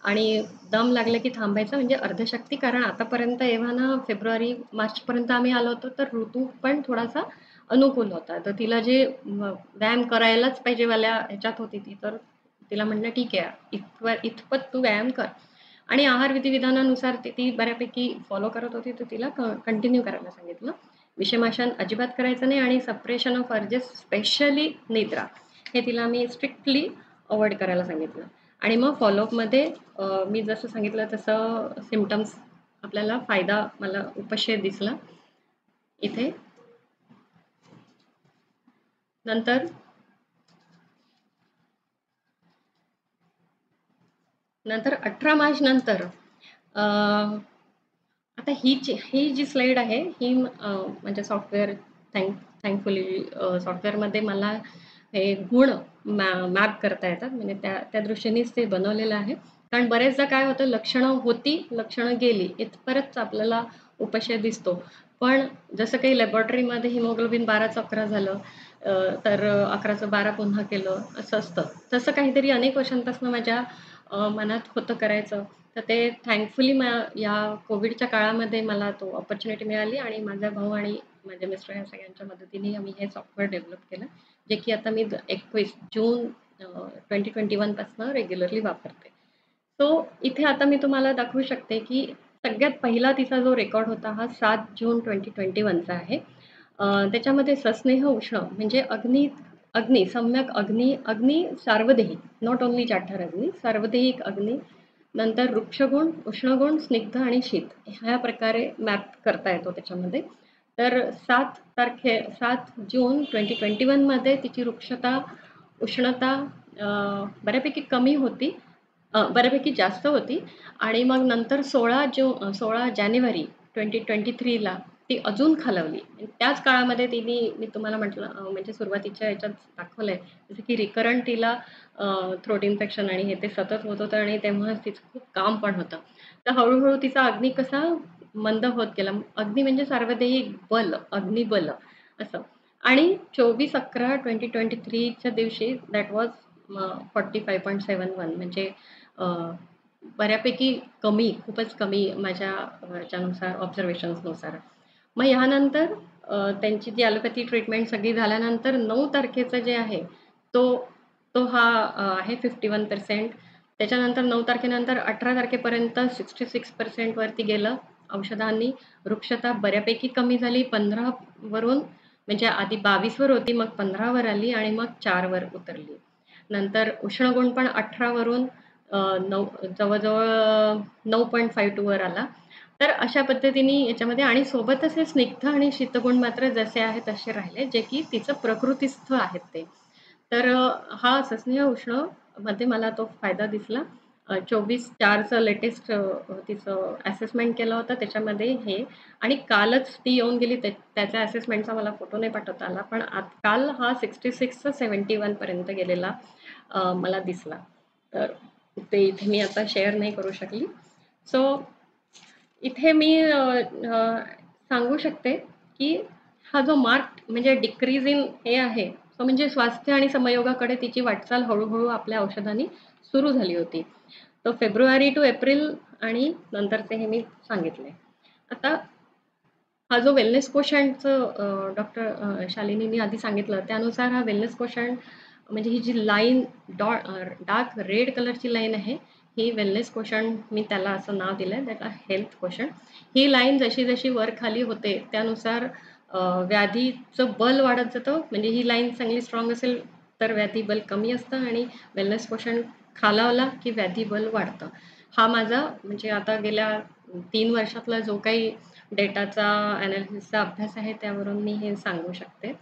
आणि दम लागला की थांबायचं म्हणजे अर्धशक्ती. कारण आतापर्यंत एव्हा ना फेब्रुवारी मार्चपर्यंत आम्ही आलो होतो तर ऋतू पण थोडासा अनुकूल होता. तर तिला जे व्यायाम करायलाच पाहिजे वाल्या ह्याच्यात होती ती. तर तिला म्हटलं ठीक आहे इथपत तू व्यायाम कर. आणि आहार विधिविधानानुसार ती बऱ्यापैकी फॉलो करत होती तर तिला कंटिन्यू करायला सांगितलं. विषमाशन अजिबात करायचं नाही आणि सप्रेशन ऑफ अर्जेस स्पेशली निद्रा हे तिला मी स्ट्रिक्टली अवॉइड करायला सांगितलं. आणि मग फॉलोअपमध्ये मी जसं सांगितलं तसं सिम्पटम्स आपल्याला फायदा मला उपशय दिसला इथे. नंतर नंतर 18 मार्च नंतर अ, आता ही जी स्लाईड आहे ही म्हणजे सॉफ्टवेअर थँकफुली सॉफ्टवेअरमध्ये मला हे गुण मॅप करता येतात. म्हणजे त्या दृष्टीनेच ते बनवलेलं आहे. कारण बरेचदा काय होतं, लक्षणं होती, लक्षणं गेली, इथपर्यंत आपल्याला उपशय दिसतो. पण जसं काही लॅबोरेटरीमध्ये हिमोग्लोबिन 12चं 11 झालं, तर 11चं 12 पुन्हा केलं, असं असतं. तसं काहीतरी अनेक वर्षांपासून माझ्या मनात होतं करायचं. तर ते थँकफुली या कोविडच्या काळामध्ये मला तो अपॉर्च्युनिटी मिळाली आणि माझा भाऊ आणि माझे मिस्टर या सगळ्यांच्या मदतीने आम्ही हे सॉफ्टवेअर डेव्हलप केलं, जे की आता मी 21 जून 2021 पासून रेग्युलरली वापरते. सो इथे आता मी तुम्हाला दाखवू शकते, की सगळ्यात पहिला तिचा जो रेकॉर्ड होता हा 7 जून 2021 चा आहे. त्याच्यामध्ये सस्नेह उष्ण म्हणजे अग्नी, सम्यक अग्नी, अग्नी सार्वदेही, नॉट ओन्ली जाठर अग्नी, सार्वदेहिक अग्नी, नंतर वृक्षगुण, उष्णगुण, स्निग्ध आणि शीत ह्या प्रकारे मॅप करता येतो त्याच्यामध्ये. तर 7 जून 2021 मध्ये तिची वृक्षता, उष्णता बऱ्यापैकी कमी होती, बऱ्यापैकी जास्त होती आणि मग नंतर 16 जानेवारी 2023 ला ती अजून खालावली. त्याच काळामध्ये मी तुम्हाला म्हटलं म्हणजे सुरुवातीच्या ह्याच्यात दाखवलंय, जसं की रिकरंट तिला थ्रोट इन्फेक्शन आणि हे ते सतत होत होतं आणि तेव्हा तिचं खूप काम पण होतं. तर हळू तिचा अग्नी कसा मंद होत गेला. अग्नी म्हणजे सार्वदेहिक बल, अग्निबल असं. आणि 24/11/2023 च्या दिवशी दॅट वॉज 45.71 म्हणजे अ, बऱ्यापैकी कमी, खूपच कमी माझ्या ह्याच्यानुसार ऑब्झर्वेशन्सनुसार. मग ह्यानंतर त्यांची जी ॲलोपॅथी ट्रीटमेंट सगळी झाल्यानंतर 9 तारखेचं जे आहे, तो तो हा आहे 51%. त्याच्यानंतर 9 तारखेनंतर 18 तारखेपर्यंत 66% वरती गेलं औषधांनी. वृक्षता बऱ्यापैकी कमी झाली 15 वरून, म्हणजे आधी 22 वर होती, मग 15 वर आली आणि मग 4 वर उतरली. नंतर उष्णगुण पण 18 वरून 9 जवळ-जवळ 9.52 वर आला. तर अशा पद्धतीने याच्यामध्ये आणि सोबतच हे स्निग्ध आणि शीतगुण मात्र जसे आहेत तसे राहिले, जे की तिचं प्रकृतीस्थ आहेत ते. तर हा सस्नेह उष्ण मध्ये मला तो फायदा दिसला. 24/4चं लेटेस्ट तिचं असेसमेंट केलं होतं त्याच्यामध्ये हे आणि कालच ती येऊन गेली त्याच्या असेसमेंटचा मला फोटो नाही पाठवता आला. पण काल हा 66 71 पर्यंत गेलेला मला दिसला. तर ते इथे मी आता शेअर नाही करू शकली. सो इथे मी सांगू शकते, की हा जो मार्क म्हणजे डिक्रीज इन हे आहे, तो म्हणजे स्वास्थ्य आणि समयोगाकडे तिची वाटचाल हळू आपल्या औषधांनी सुरू झाली होती. तर फेब्रुवारी टू एप्रिल आणि नंतरचे हे मी सांगितले. आता हा जो वेलनेस कोशंटचं डॉक्टर शालिनींनी आधी सांगितलं, त्यानुसार हा वेलनेस कोशंट म्हणजे ही जी लाईन डार्क रेड कलरची लाईन आहे, ही वेलनेस कोशंट मी त्याला असं नाव दिलंय, त्याला हेल्थ कोशंट. ही लाईन जशी-जशी वर-खाली होते, त्यानुसार व्याधीचं बल वाढत जातं. म्हणजे ही लाईन चांगली स्ट्राँग असेल, तर व्याधी बल कमी असतं आणि वेलनेस कोशंट खालावला, की व्याधी बल वाढतं. हा माझा म्हणजे आता गेल्या 3 वर्षातला जो काही डेटाचा एनालिसिसचा अभ्यास आहे त्यावरून मी हे सांगू शकते.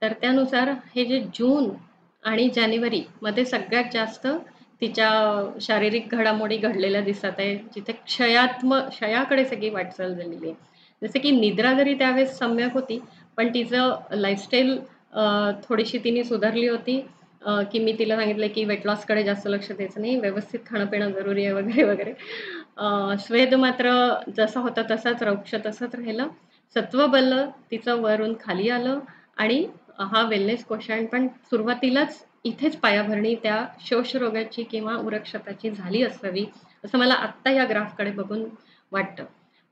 तर त्यानुसार हे जे जून आणि जानेवारी मध्ये सगळ्यात जास्त तिच्या शारीरिक घडामोडी घडलेल्या दिसत आहे. जिथे क्षयाकडे सगळी वाटचाल झालेली आहे. जसं की निद्रा जरी त्यावेळेस सम्यक होती, पण तिचं लाईफस्टाईल थोडीशी तिने सुधारली होती. की मी तिला सांगितलं की वेट लॉसकडे जास्त लक्ष द्यायचं नाही, व्यवस्थित खाणं-पिणं जरुरी आहे वगैरे, वगैरे. स्वेद मात्र जसा होता तसाच वृक्ष तसंच राहिलं. सत्वबल तिचं वरून खाली आलं आणि हा वेलनेस कोशंट पण सुरुवातीलाच इथेच पायाभरणी त्या शोषरोगाची किंवा उरक्षताची झाली असावी, असं मला आत्ता या ग्राफकडे बघून वाटतं.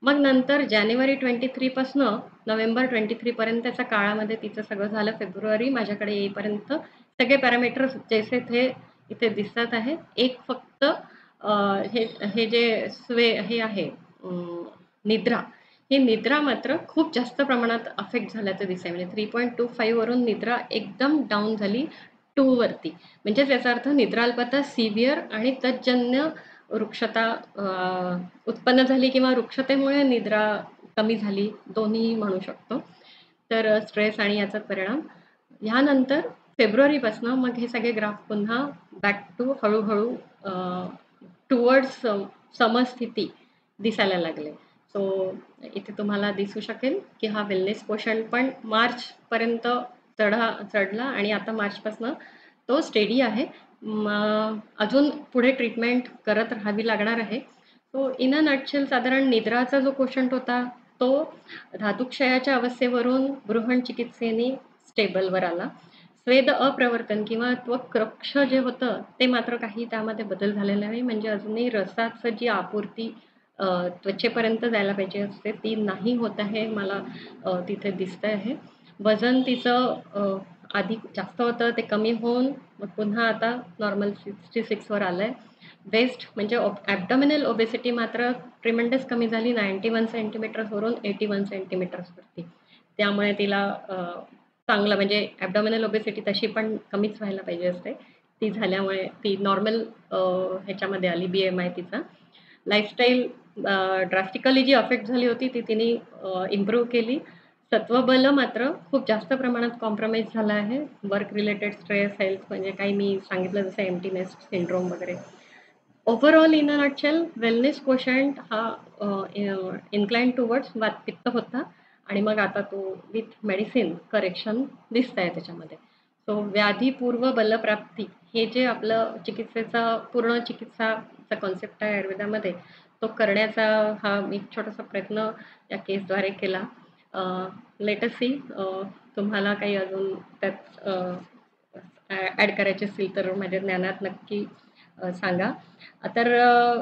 मग नंतर जानेवारी 23 पासनं नोव्हेंबर 23 पर्यंतच्या काळामध्ये तिचं सगळं झालं. फेब्रुवारी माझ्याकडे येईपर्यंत सगळे पॅरामीटर्स जैसे थे इथे दिसत आहेत. एक फक्त हे हे जे हे आहे निद्रा, ही निद्रा मात्र खूप जास्त प्रमाणात अफेक्ट झाल्याचं दिसतंय. म्हणजे 3.25 वरून निद्रा एकदम डाऊन झाली 2 वरती. म्हणजेच याचा अर्थ निद्राल्पता सिव्हिअर आणि तज्जन्य वृक्षता उत्पन्न झाली किंवा वृक्षतेमुळे निद्रा कमी झाली, दोन्हीही म्हणू शकतो. तर स्ट्रेस आणि याचा परिणाम. ह्यानंतर फेब्रुवारीपासून मग हे सगळे ग्राफ पुन्हा बॅक टू हळू टुवर्ड्स समस्थिती दिसायला लागले. सो इथे तुम्हाला दिसू शकेल, की हा वेलनेस क्वोशंट पण मार्चपर्यंत चढला आणि आता मार्चपासून तो स्टेडी आहे. मग अजून पुढे ट्रीटमेंट करत राहावी लागणार आहे. सो इन अ नटशेल साधारण निद्राचा जो क्वोशंट होता, तो धातुक्षयाच्या अवस्थेवरून बृहण चिकित्सेने स्टेबलवर आला. स्वेद अप्रवर्तन किंवा त्वक जे होतं, ते मात्र काही त्यामध्ये बदल झालेला नाही. म्हणजे अजूनही रसाचं जी आपूर्ती त्वचेपर्यंत जायला पाहिजे असते, ती नाही होत आहे मला तिथे दिसतं आहे. वजन तिचं आधी जास्त होतं, ते कमी होऊन मग पुन्हा आता नॉर्मल 66 वर आलंय. वेस्ट म्हणजे ॲब्डॉमिनल ओबेसिटी मात्र ट्रिमेंडस कमी झाली 91 सेंटीमीटर्सवरून 81 सेंटीमीटर्सवरती. त्यामुळे तिला चांगलं म्हणजे ॲब्डॉमिनल ओबेसिटी तशी पण कमीच व्हायला पाहिजे असते. ती झाल्यामुळे ती नॉर्मल ह्याच्यामध्ये आली BMI तिचा. लाईफस्टाईल ड्रास्टिकली जी अफेक्ट झाली होती ती तिने इम्प्रूव्ह केली. सत्वबल मात्र खूप जास्त प्रमाणात कॉम्प्रोमाईज झालं आहे. वर्क रिलेटेड स्ट्रेस, हेल्थ म्हणजे काही मी सांगितलं जसं एम्प्टीनेस सिंड्रोम वगैरे. Overall in a nutshell wellness quotient हा इन्क्लाइन टुवर्ड्स वातपित्त होता आणि मग आता तो विथ मेडिसिन करेक्शन दिसतंय त्याच्यामध्ये. सो व्याधीपूर्व बलप्राप्ती हे जे आपलं चिकित्सेचा पूर्ण चिकित्साचा कॉन्सेप्ट आहे आयुर्वेदामध्ये, तो करण्याचा हा मी छोटासा प्रयत्न या केसद्वारे केला. लेट अस सी तुम्हाला काही अजून त्यात ॲड करायचे असतील तर माझ्या ज्ञानात नक्की सांगा. तर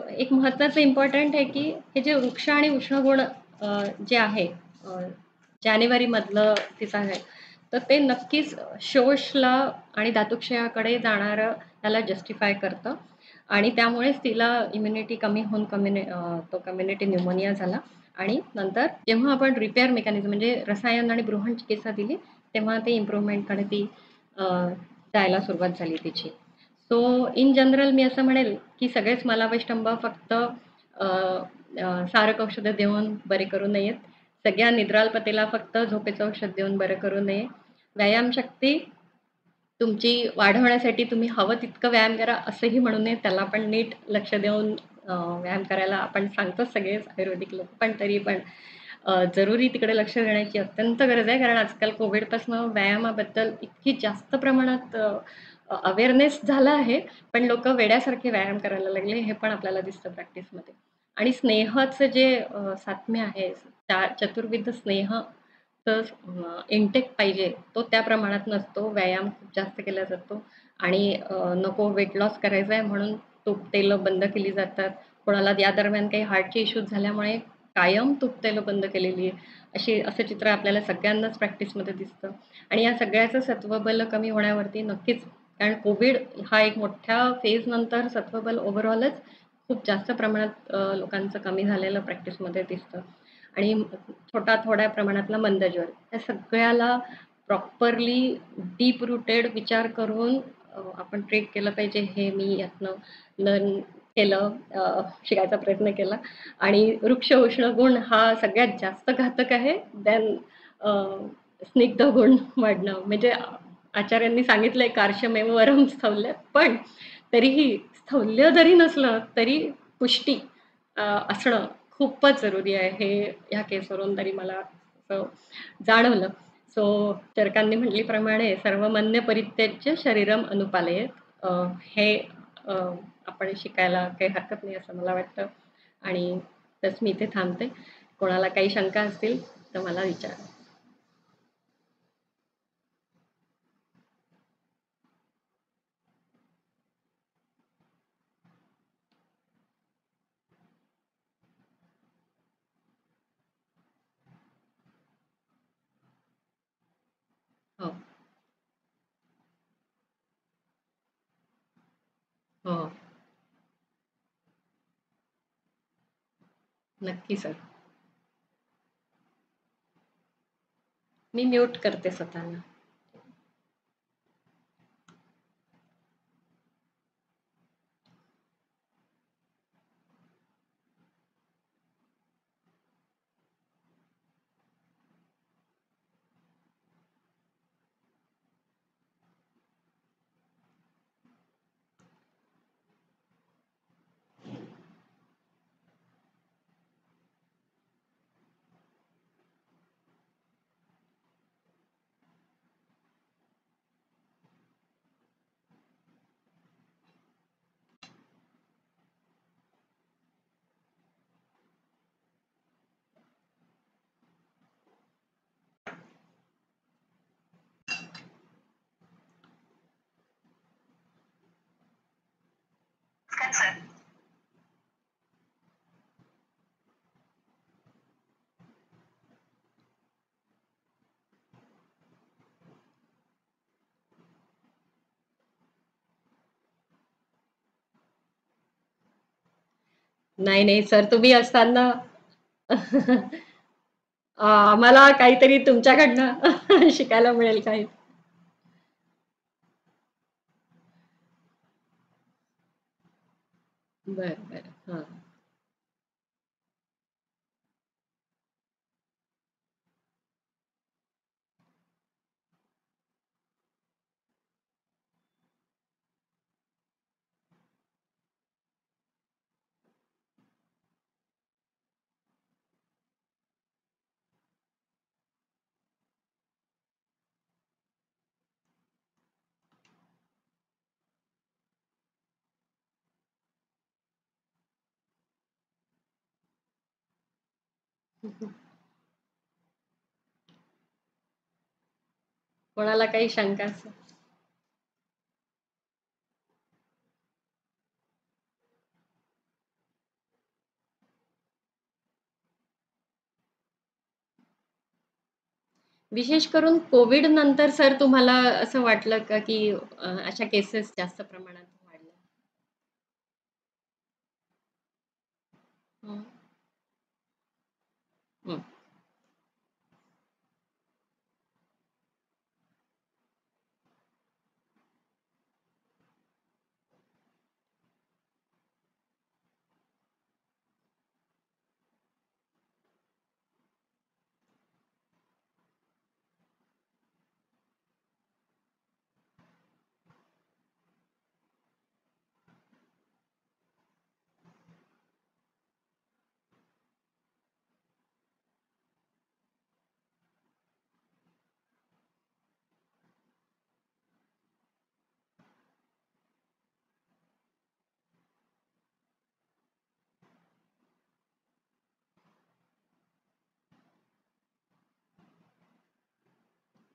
एक महत्त्वाचं इम्पॉर्टंट आहे, की हे जे वृक्ष आणि उष्णगुण जे आहे जानेवारीमधलं तिचं आहे, तर ते नक्कीच शोषला आणि धातुक्षयाकडे जाणारं त्याला जस्टिफाय करतं आणि त्यामुळेच तिला इम्युनिटी कमी होऊन तो कम्युनिटी न्यूमोनिया झाला आणि नंतर जेव्हा आपण रिपेअर मेकॅनिझम म्हणजे रसायन आणि बृहण चिकित्सा दिली, तेव्हा ते इम्प्रूव्हमेंटकडे ती जायला सुरुवात झाली तिची. सो इन जनरल मी असं म्हणेल, की सगळेच मलावैष्टंभ फक्त सारक औषधं देऊन बरे करू नयेत. सगळ्या निद्रालपतेला फक्त झोपेचं औषध देऊन बरं करू नये. व्यायामशक्ती तुमची वाढवण्यासाठी तुम्ही हवं तितकं व्यायाम करा असंही म्हणू नये. त्याला पण नीट लक्ष देऊन व्यायाम करायला आपण सांगतोच सगळेच आयुर्वेदिक लोक. पण तरी पण जरुरी तिकडे लक्ष देण्याची अत्यंत गरज आहे. कारण आजकाल कोविडपासून व्यायामाबद्दल इतकी जास्त प्रमाणात अवेअरनेस झाला आहे. पण लोकं वेड्यासारखे व्यायाम करायला लागले. हे पण आपल्याला दिसतं प्रॅक्टिसमध्ये. आणि स्नेहाचं जे साम्य आहे, त्या चतुर्विध स्नेह तर इनटेक पाहिजे, तो त्या प्रमाणात नसतो. व्यायाम खूप जास्त केला जातो आणि नको वेट लॉस करायचा आहे म्हणून तूप तेलं बंद केली जातात. कोणाला या दरम्यान काही हार्टचे इश्यूज झाल्यामुळे कायम तूप तेलं बंद केलेली आहे. असं चित्र आपल्याला सगळ्यांनाच प्रॅक्टिसमध्ये दिसतं आणि या सगळ्याचं सत्वबल कमी होण्यावरती नक्कीच कारण कोविड हा एक मोठ्या फेजनंतर सत्वबल ओव्हरऑलच खूप जास्त प्रमाणात लोकांचं कमी झालेलं प्रॅक्टिसमध्ये दिसतं आणि थोड्या प्रमाणातला मंदज्वर. या सगळ्याला प्रॉपरली डीप रूटेड विचार करून आपण ट्रीट केलं पाहिजे हे मी यातनं लर्न केलं, शिकायचा प्रयत्न केला आणि वृक्ष उष्ण गुण हा सगळ्यात जास्त घातक आहे दॅन स्निग्ध गुण वाढणं. म्हणजे आचार्यांनी सांगितलंय कार्शमेव वरम स्थौल्य, पण तरीही स्थौल्य जरी नसलं तरी पुष्टी असणं खूपच जरुरी आहे हे ह्या केसवरून तरी मला असं जाणवलं. सो चरकांनी म्हटल्याप्रमाणे सर्वमान्य परित्यज्य शरीरम अनुपालयेत. हे आपण शिकायला काही हरकत नाही असं मला वाटतं आणि तसं मी इथे थांबते. कोणाला काही शंका असतील तर मला विचारा. हो, हो. नक्की सर. मी म्यूट करते स्वतःला. नाही, नाही सर तुम्ही असताना आम्हाला काहीतरी तुमच्याकडनं शिकायला मिळेल काही. बरं, बरं. हां. कोणाला काही शंका असेल? विशेष करून कोविड नंतर सर तुम्हाला असं वाटलं का, की अशा केसेस जास्त प्रमाणात वाढल्या? हं, हं.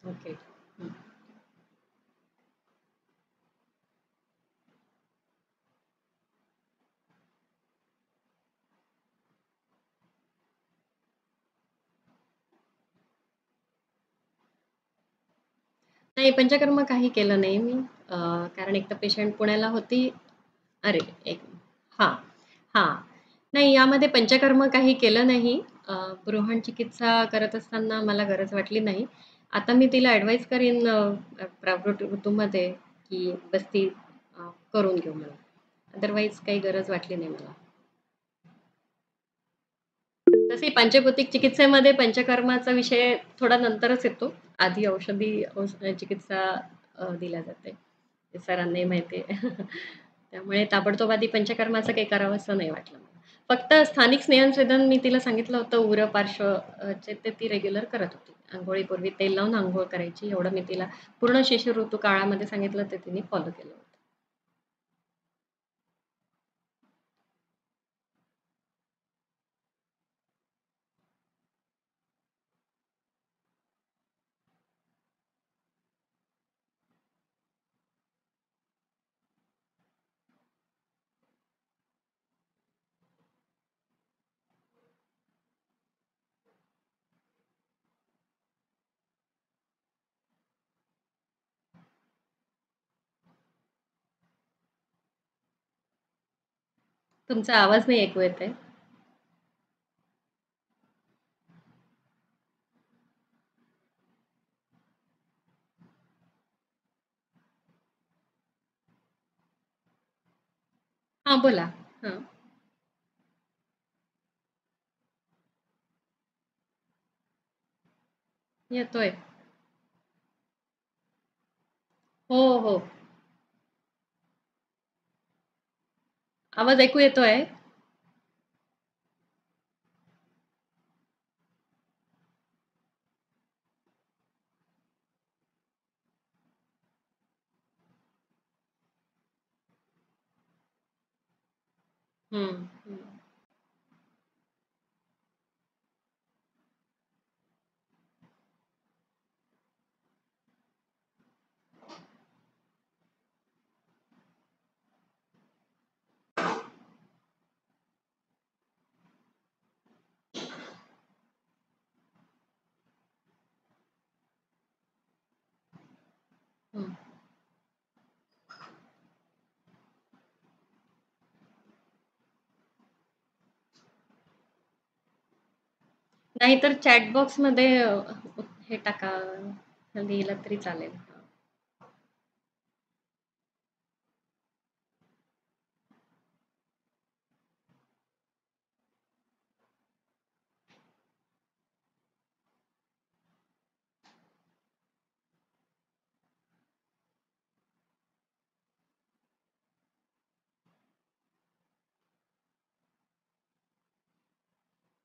ओके. हं. नाही पंचकर्म काही केलं नाही मी. कारण एक तर पेशंट पुण्याला होती. अरे एक हां, हां. नाही यामध्ये पंचकर्म काही केलं नाही. गृहण चिकित्सा करत असताना मला गरज वाटली नाही. आता मी तिला ॲडवाईस करीन प्रवृत्त ऋतूमध्ये, की बस्ती करून घेऊ म्हणून. अदरवाईज काही गरज वाटली नाही मला. तशी पंचभौतिक चिकित्सेमध्ये पंचकर्माचा विषय थोडा नंतरच येतो. आधी चिकित्सा दिल्या जाते. ते सरांनाही माहिती आहे. त्यामुळे ताबडतोब आधी पंचकर्माचं काही करावंसं नाही वाटलं मला. फक्त स्थानिक स्नेहन मी तिला सांगितलं होतं उग्र पार्श्व चे ते ती रेग्युलर करत होती. अंघोळीपूर्वी तेल लावून अंघोळ करायची एवढं मी तिला पूर्ण शिशु ऋतू काळामध्ये सांगितलं ते तिने फॉलो केलं होतं. तुमचा आवाज नाही ऐकू येत आहे. हां, बोला. हां, येतोय. हो, हो. आवाज ऐकू येतोय? हं, हं, हं. नाहीतर चॅट बॉक्समध्ये हे टाका, लिहिलं तरी चालेल.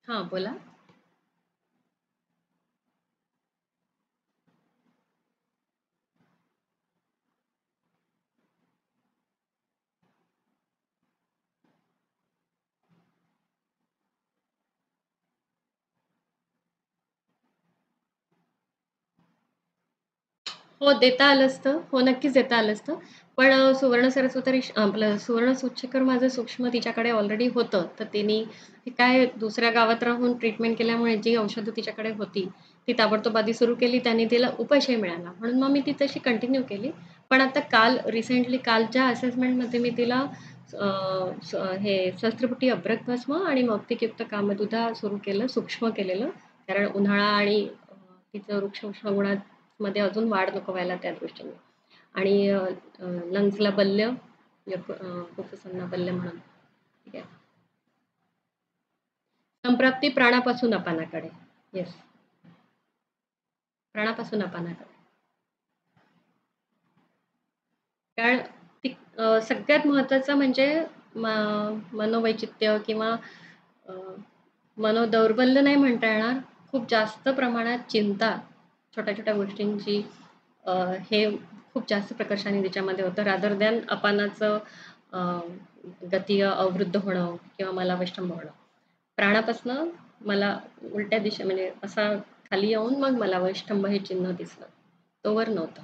हां, बोला. हो, देता आलं असतं. हो, नक्कीच देता आलं असतं. पण सुवर्ण सरस्वती आपलं सुवर्ण सूतशिखर माझं सूक्ष्म तिच्याकडे ऑलरेडी होतं. तर तिने ती काय दुसऱ्या गावात राहून ट्रीटमेंट केल्यामुळे जी औषधं तिच्याकडे होती, ती ताबडतोब आधी सुरू केली. त्याने तिला उपायशय मिळाला. म्हणून मग मी ती तशी कंटिन्यू केली. पण आता रिसेंटली कालच्या असेसमेंटमध्ये मी तिला अ, हे सहस्त्रपुटी अभ्रक भस्म आणि मौक्तिकयुक्त कामधुधा सुरू केलं, सूक्ष्म केलेलं. कारण उन्हाळा आणि तिचं वृक्ष उष्णगुणामध्ये अजून वाढ नको व्हायला त्या दृष्टीने. आणि लंग्सला बल्य, फुफ्फुसांना बल्य म्हणून. ठीक आहे. संप्राप्ती प्राणापासून अपानाकडे. येस, प्राणापासून अपानाकडे. कारण ती सगळ्यात महत्त्वाचं म्हणजे मनोवैचित्र्य किंवा अ, मनोदौर्बल्य नाही म्हणता येणार. खूप जास्त प्रमाणात चिंता, छोट्या-छोट्या गोष्टींची अ, हे खूप जास्त प्रकर्षाने तिच्यामध्ये होतं रादर दॅन अपानाचं अ, गतीय अवरुद्ध होणं किंवा मला वैष्ठंभ होणं. प्राणापासनं मला उलट्या दिशा म्हणजे असा खाली येऊन मग मला वैष्ठंभ हे चिन्ह दिसलं. तोवर नव्हतं.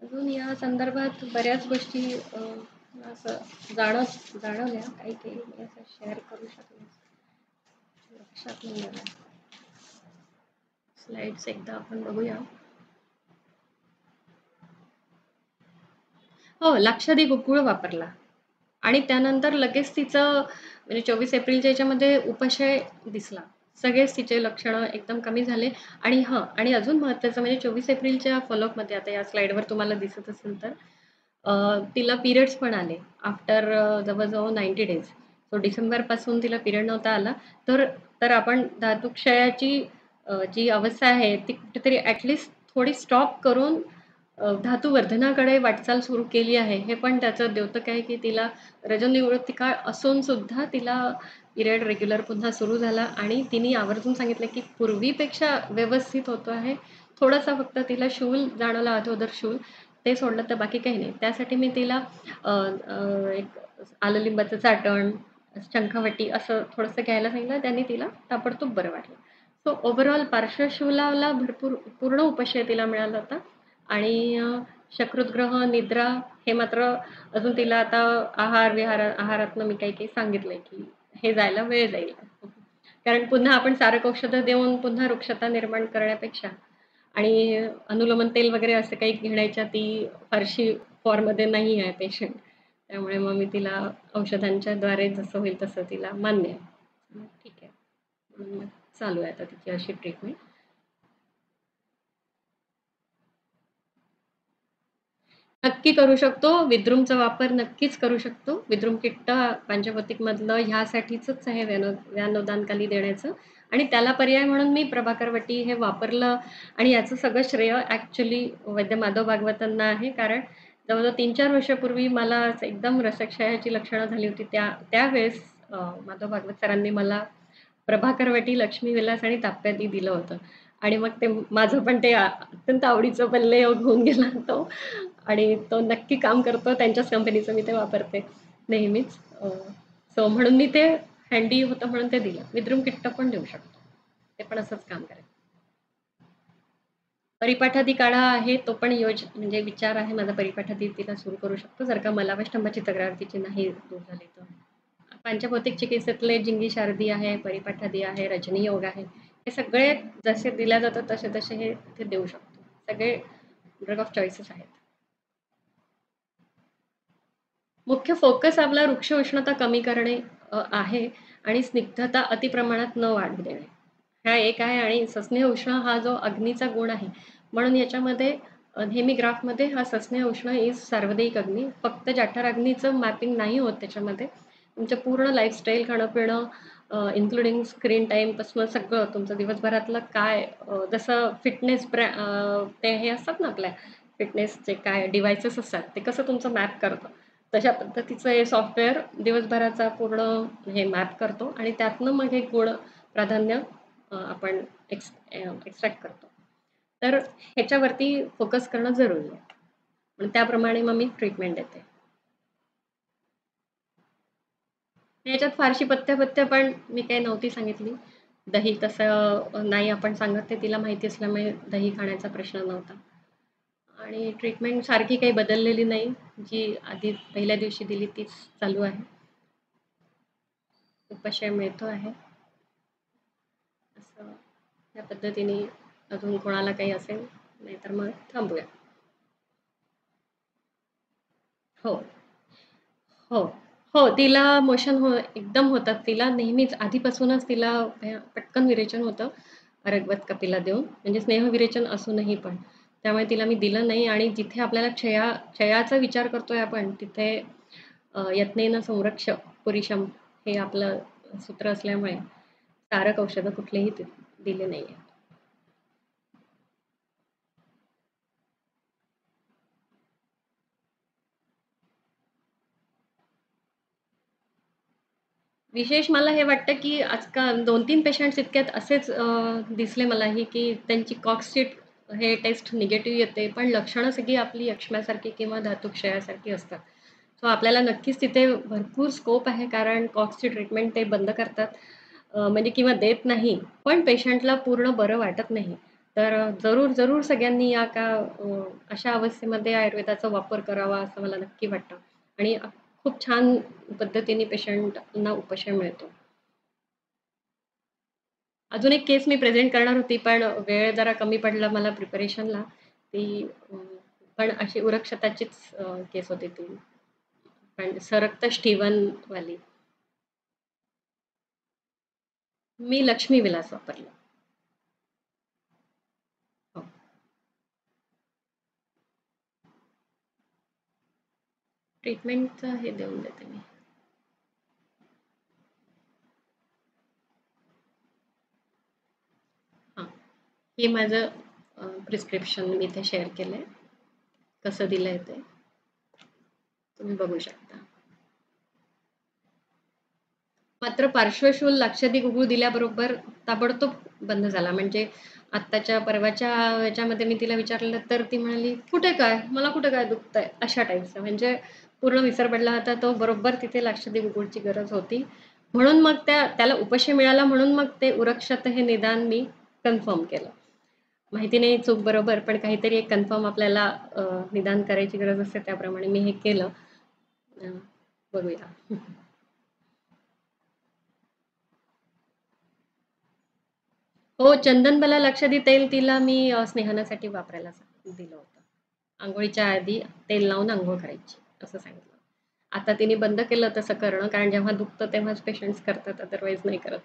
अजून या संदर्भात बऱ्याच गोष्टी असं जाणवल्या काही काही मी असं शेअर करू शकले. लक्षात नाही आलं. स्लाइड्स एकदा आपण बघूया. हो, लाक्षादी गुळ वापरला आणि त्यानंतर लगेच तिचं म्हणजे 24 एप्रिलच्या याच्यामध्ये उपाशय दिसला. सगळेच तिचे लक्षणं एकदम कमी झाले आणि आणि अजून महत्त्वाचं म्हणजे 24 एप्रिलच्या फॉलोअपमध्ये आता या स्लाइडवर तुम्हाला दिसत असेल तर तिला पिरियड्स पण आले आफ्टर जवळ-जवळ 90 डेज. सो डिसेंबरपासून तिला पिरियड नव्हता आला. तर तर आपण धातुक्षयाची जी अवस्था आहे ती कुठेतरी ॲट थोडी स्टॉप करून धातुवर्धनाकडे वाटचाल सुरू केली आहे. हे पण त्याचं द्योतक आहे, की तिला रजोनिवृत्ती काळ असून सुद्धा तिला पिरियड रेग्युलर पुन्हा सुरू झाला आणि तिने आवर्जून सांगितलं, की पूर्वीपेक्षा व्यवस्थित होतो आहे. थोडासा फक्त तिला शूल जाणवला अधोदर शूल. ते सोडलं तर बाकी काही नाही. त्यासाठी मी तिला अ, अ, एक आलं लिंबाचं चाटण, शंखावटी असं थोडंसं घ्यायला सांगितलं. त्यांनी तिला ताबडतोब बरं वाटलं. सो ओव्हरऑल पार्श्वशूलाला पूर्ण उपशय तिला मिळाला होता आणि शकृतग्रह, निद्रा हे मात्र अजून तिला आता आहारातनं मी काही-काही सांगितलंय, की हे जायला वेळ जाईल. कारण पुन्हा आपण सारक औषधं देऊन पुन्हा रुक्षता निर्माण करण्यापेक्षा आणि अनुलोमन तेल वगैरे असं काही घेण्याच्या ती फारशी फॉर्ममध्ये नाही आहे पेशंट. त्यामुळे मग मी तिला औषधांच्या द्वारे जसं होईल तसं तिला मान्य आहे. मग ठीक आहे. म्हणून मग चालू आहे आता तिची अशी ट्रीटमेंट. नक्की करू शकतो. विद्रूमचा वापर नक्कीच करू शकतो. विद्रूम किट्ट पंचभौतिकमधलं ह्यासाठीचंच आहे ज्ञानोदानकाली देण्याचं आणि त्याला पर्याय म्हणून मी प्रभाकरवटी हे वापरलं आणि याचं सगळं श्रेय ॲक्चुअली वैद्य माधव भागवतांना आहे. कारण जवळ-जवळ 3-4 वर्षापूर्वी मला असं एकदम रसक्षयाची लक्षणं झाली होती. त्यावेळेस माधव भागवत सरांनी मला प्रभाकरवटी, लक्ष्मीविलास आणि ताप्याती दिलं होतं. आणि मग ते माझं पण ते अत्यंत आवडीचं पल्लव होऊन गेला तो आणि तो नक्की काम करतो. त्यांच्याच कंपनीचं मी ते वापरते नेहमीच. सो म्हणून मी ते हँडी होतं म्हणून ते दिलं. विद्रूम किट्ट पण देऊ शकतो. ते पण असंच काम करेल. परिपाठादी काढा आहे तो पण म्हणजे विचार आहे माझा परिपाठादी तिला सुरू करू शकतो जर का मला वैष्णवाची तक्रार तिची नाही दूर झाली तर. पंचभौतिक चिकित्सेतले जिंगी शारदी आहे, परिपाठादी आहे, रजनी योग आहे. हे सगळे जसे दिल्या जातात तसे हे इथे देऊ शकतो. सगळे ड्रग ऑफ चॉईसेस आहेत. मुख्य फोकस आपला वृक्ष उष्णता कमी करणे आहे आणि स्निग्धता अतिप्रमाणात न वाढू देणे. हा एक आहे आणि सस्नेह उष्ण हा जो अग्नीचा गुण आहे. म्हणून याच्यामध्ये नेहमी ग्राफमध्ये हा सस्नेह उष्ण इज सार्वदैयिक अग्नी. फक्त जाठर अग्नीचं मॅपिंग नाही होत त्याच्यामध्ये. तुमचं पूर्ण लाईफस्टाईल, खाणं-पिणं इन्क्लुडिंग स्क्रीन टाईमपासून सगळं तुमचं दिवसभरातलं काय जसं फिटनेस ते हे असतात ना आपल्या फिटनेसचे काय डिव्हाइसेस असतात, ते कसं तुमचं मॅप करतं. तशा पद्धतीचं हे सॉफ्टवेअर दिवसभराचा पूर्ण हे मॅप करतो आणि त्यातनं मग हे गुण प्राधान्य आपण एक्स्ट्रॅक्ट करतो. तर ह्याच्यावरती फोकस करणं जरुरी आहे. पण त्याप्रमाणे मग मी ट्रीटमेंट देते. याच्यात फारशी पथ्य पण मी काही नव्हती सांगितली. दही तसं नाही आपण सांगत, ते तिला माहिती असल्यामुळे दही खाण्याचा प्रश्न नव्हता. आणि ट्रीटमेंट सारखी काही बदललेली नाही. जी आधी पहिल्या दिवशी दिली तीच चालू आहे. उपाय मिळतो आहे. असं या पद्धतीने अजून कोणाला काही असेल, नाहीतर मग थांबूया. हो. हो. हो, तिला मोशन एकदम होतात. तिला नेहमीच आधीपासूनच तिला पटकन विरेचन होतं. अरगवत कपिला देऊन, म्हणजे स्नेहविरेचन असूनही पण. त्यामुळे तिला मी दिलं नाही आणि जिथे आपल्याला क्षयाचा विचार करतोय आपण, तिथे यत्नेन संरक्ष पुरुषम हे आपलं सूत्र असल्यामुळे तारक औषधं कुठलेही दिले नाहीये. विशेष मला हे वाटतं, की आजकाल 2-3 पेशंट्स इतक्यात असेच दिसले मलाही, की त्यांची कॉक्सशीट हे टेस्ट निगेटिव्ह येते, पण लक्षणं सगळी आपली यक्ष्म्यासारखी किंवा धातुक्षयासारखी असतात. सो आपल्याला नक्कीच तिथे भरपूर स्कोप आहे, कारण कॉक्सची ट्रीटमेंट ते बंद करतात म्हणजे किंवा देत नाही, पण पेशंटला पूर्ण बरं वाटत नाही. तर जरूर सगळ्यांनी अशा अवस्थेमध्ये आयुर्वेदाचा वापर करावा असं मला नक्की वाटतं आणि खूप छान पद्धतीने पेशंटना उपशम मिळतो. अजून एक केस मी प्रेझेंट करणार होती, पण वेळ जरा कमी पडला मला प्रिपरेशनला. ती पण अशी उरक्षताचीच केस होती ती. पण सरक्त स्टीवनवाली. मी लक्ष्मी विलास वापरला. हो. ट्रीटमेंटचं हे देऊन देते मी. हां. हे माझं प्रिस्क्रिप्शन मी इथे शेअर केलंय. कसं दिलंय ते तुम्ही बघू शकता. मात्र पार्श्वशूल लक्षाधी गुगुळ दिल्याबरोबर ताबडतोब बंद झाला. म्हणजे आत्ताच्या परवाच्या ह्याच्यामध्ये मी तिला विचारलं तर ती म्हणाली, "कुठे काय? मला कुठे काय दुखतंय?" अशा टाईपचं. म्हणजे पूर्ण विसर पडला होता तो. बरोबर तिथे लक्षाधी गुगुळची गरज होती. म्हणून मग त्याला उपशम मिळाला म्हणून मग ते उरक्षत हे निदान मी कन्फर्म केलं. माहिती नाही चूक बरोबर, पण काहीतरी एक कन्फर्म आपल्याला निदान करायची गरज असते, त्याप्रमाणे मी हे केलं. बघूया. हो, चंदनबाला लक्षाधी तेल तिला मी स्नेहनासाठी वापरायला दिलं होतं. अंघोळीच्या आधी तेल लावून अंघोळ करायची असं सांगितलं. आता तिने बंद केलं तसं करणं, कारण जेव्हा दुखतं तेव्हाच पेशंट्स करतात, अदरवाईज नाही करत.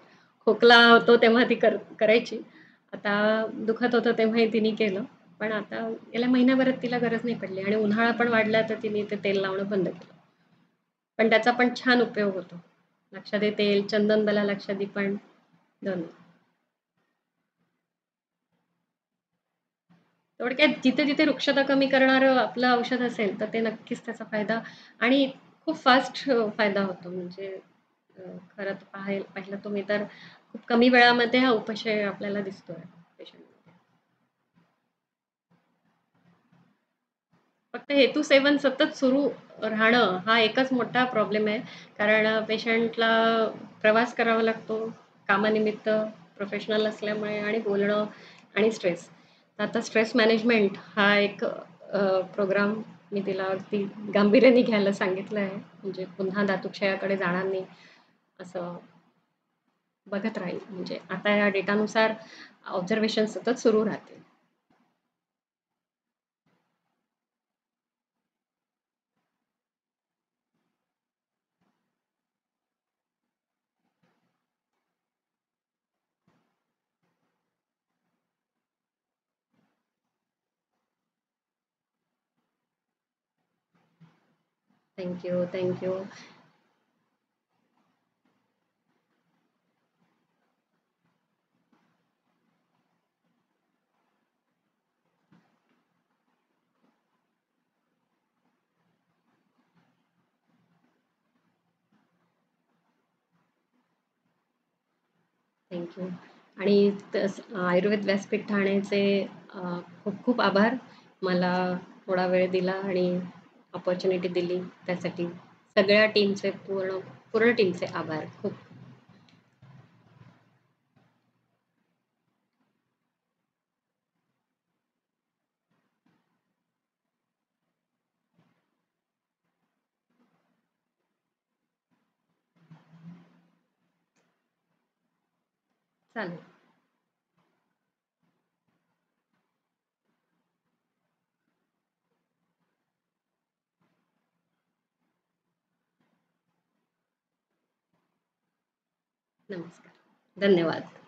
खोकला होतो तेव्हा ती करायची. आता दुखत होतं तेव्हाही तिने केलं. पण आता गेल्या महिन्याभरात तिला गरज नाही पडली आणि उन्हाळा पण वाढला तर तिने ते तेल लावणं बंद केलं. पण त्याचा पण छान उपयोग होतो. लक्षाधी तेल, चंदनबाला लक्षाधी पण दोन्ही. थोडक्यात जिथे-जिथे वृक्षता कमी करणारं आपलं औषध असेल, तर ते नक्कीच त्याचा फायदा आणि खूप फास्ट फायदा होतो. म्हणजे खरं तर पाहिलं तुम्ही तर खूप कमी वेळामध्ये हा उपशय आपल्याला दिसतोय पेशंटमध्ये. फक्त हेतू सेवन सतत सुरू राहणं हा एकच मोठा प्रॉब्लेम आहे. कारण पेशंटला प्रवास करावा लागतो कामानिमित्त, प्रोफेशनल असल्यामुळे आणि बोलणं आणि स्ट्रेस. आता स्ट्रेस मॅनेजमेंट हा एक प्रोग्राम मी तिला अगदी गांभीर्याने घ्यायला सांगितलं आहे. म्हणजे पुन्हा धातुक्षयाकडे जाणार नाही. असं बघत राहील. म्हणजे आता या डेटानुसार ऑब्झर्वेशन सतत सुरू राहतील. Thank you, thank you. Thank you. आणि आयुर्वेद व्यासपीठ ठाणेचे खूप खूप आभार. मला थोडा वेळ दिला आणि अपॉर्च्युनिटी दिली त्यासाठी सगळ्या टीमचे पूर्ण पूर्ण टीमचे आभार. खूप चालेल. नमस्कार. धन्यवाद.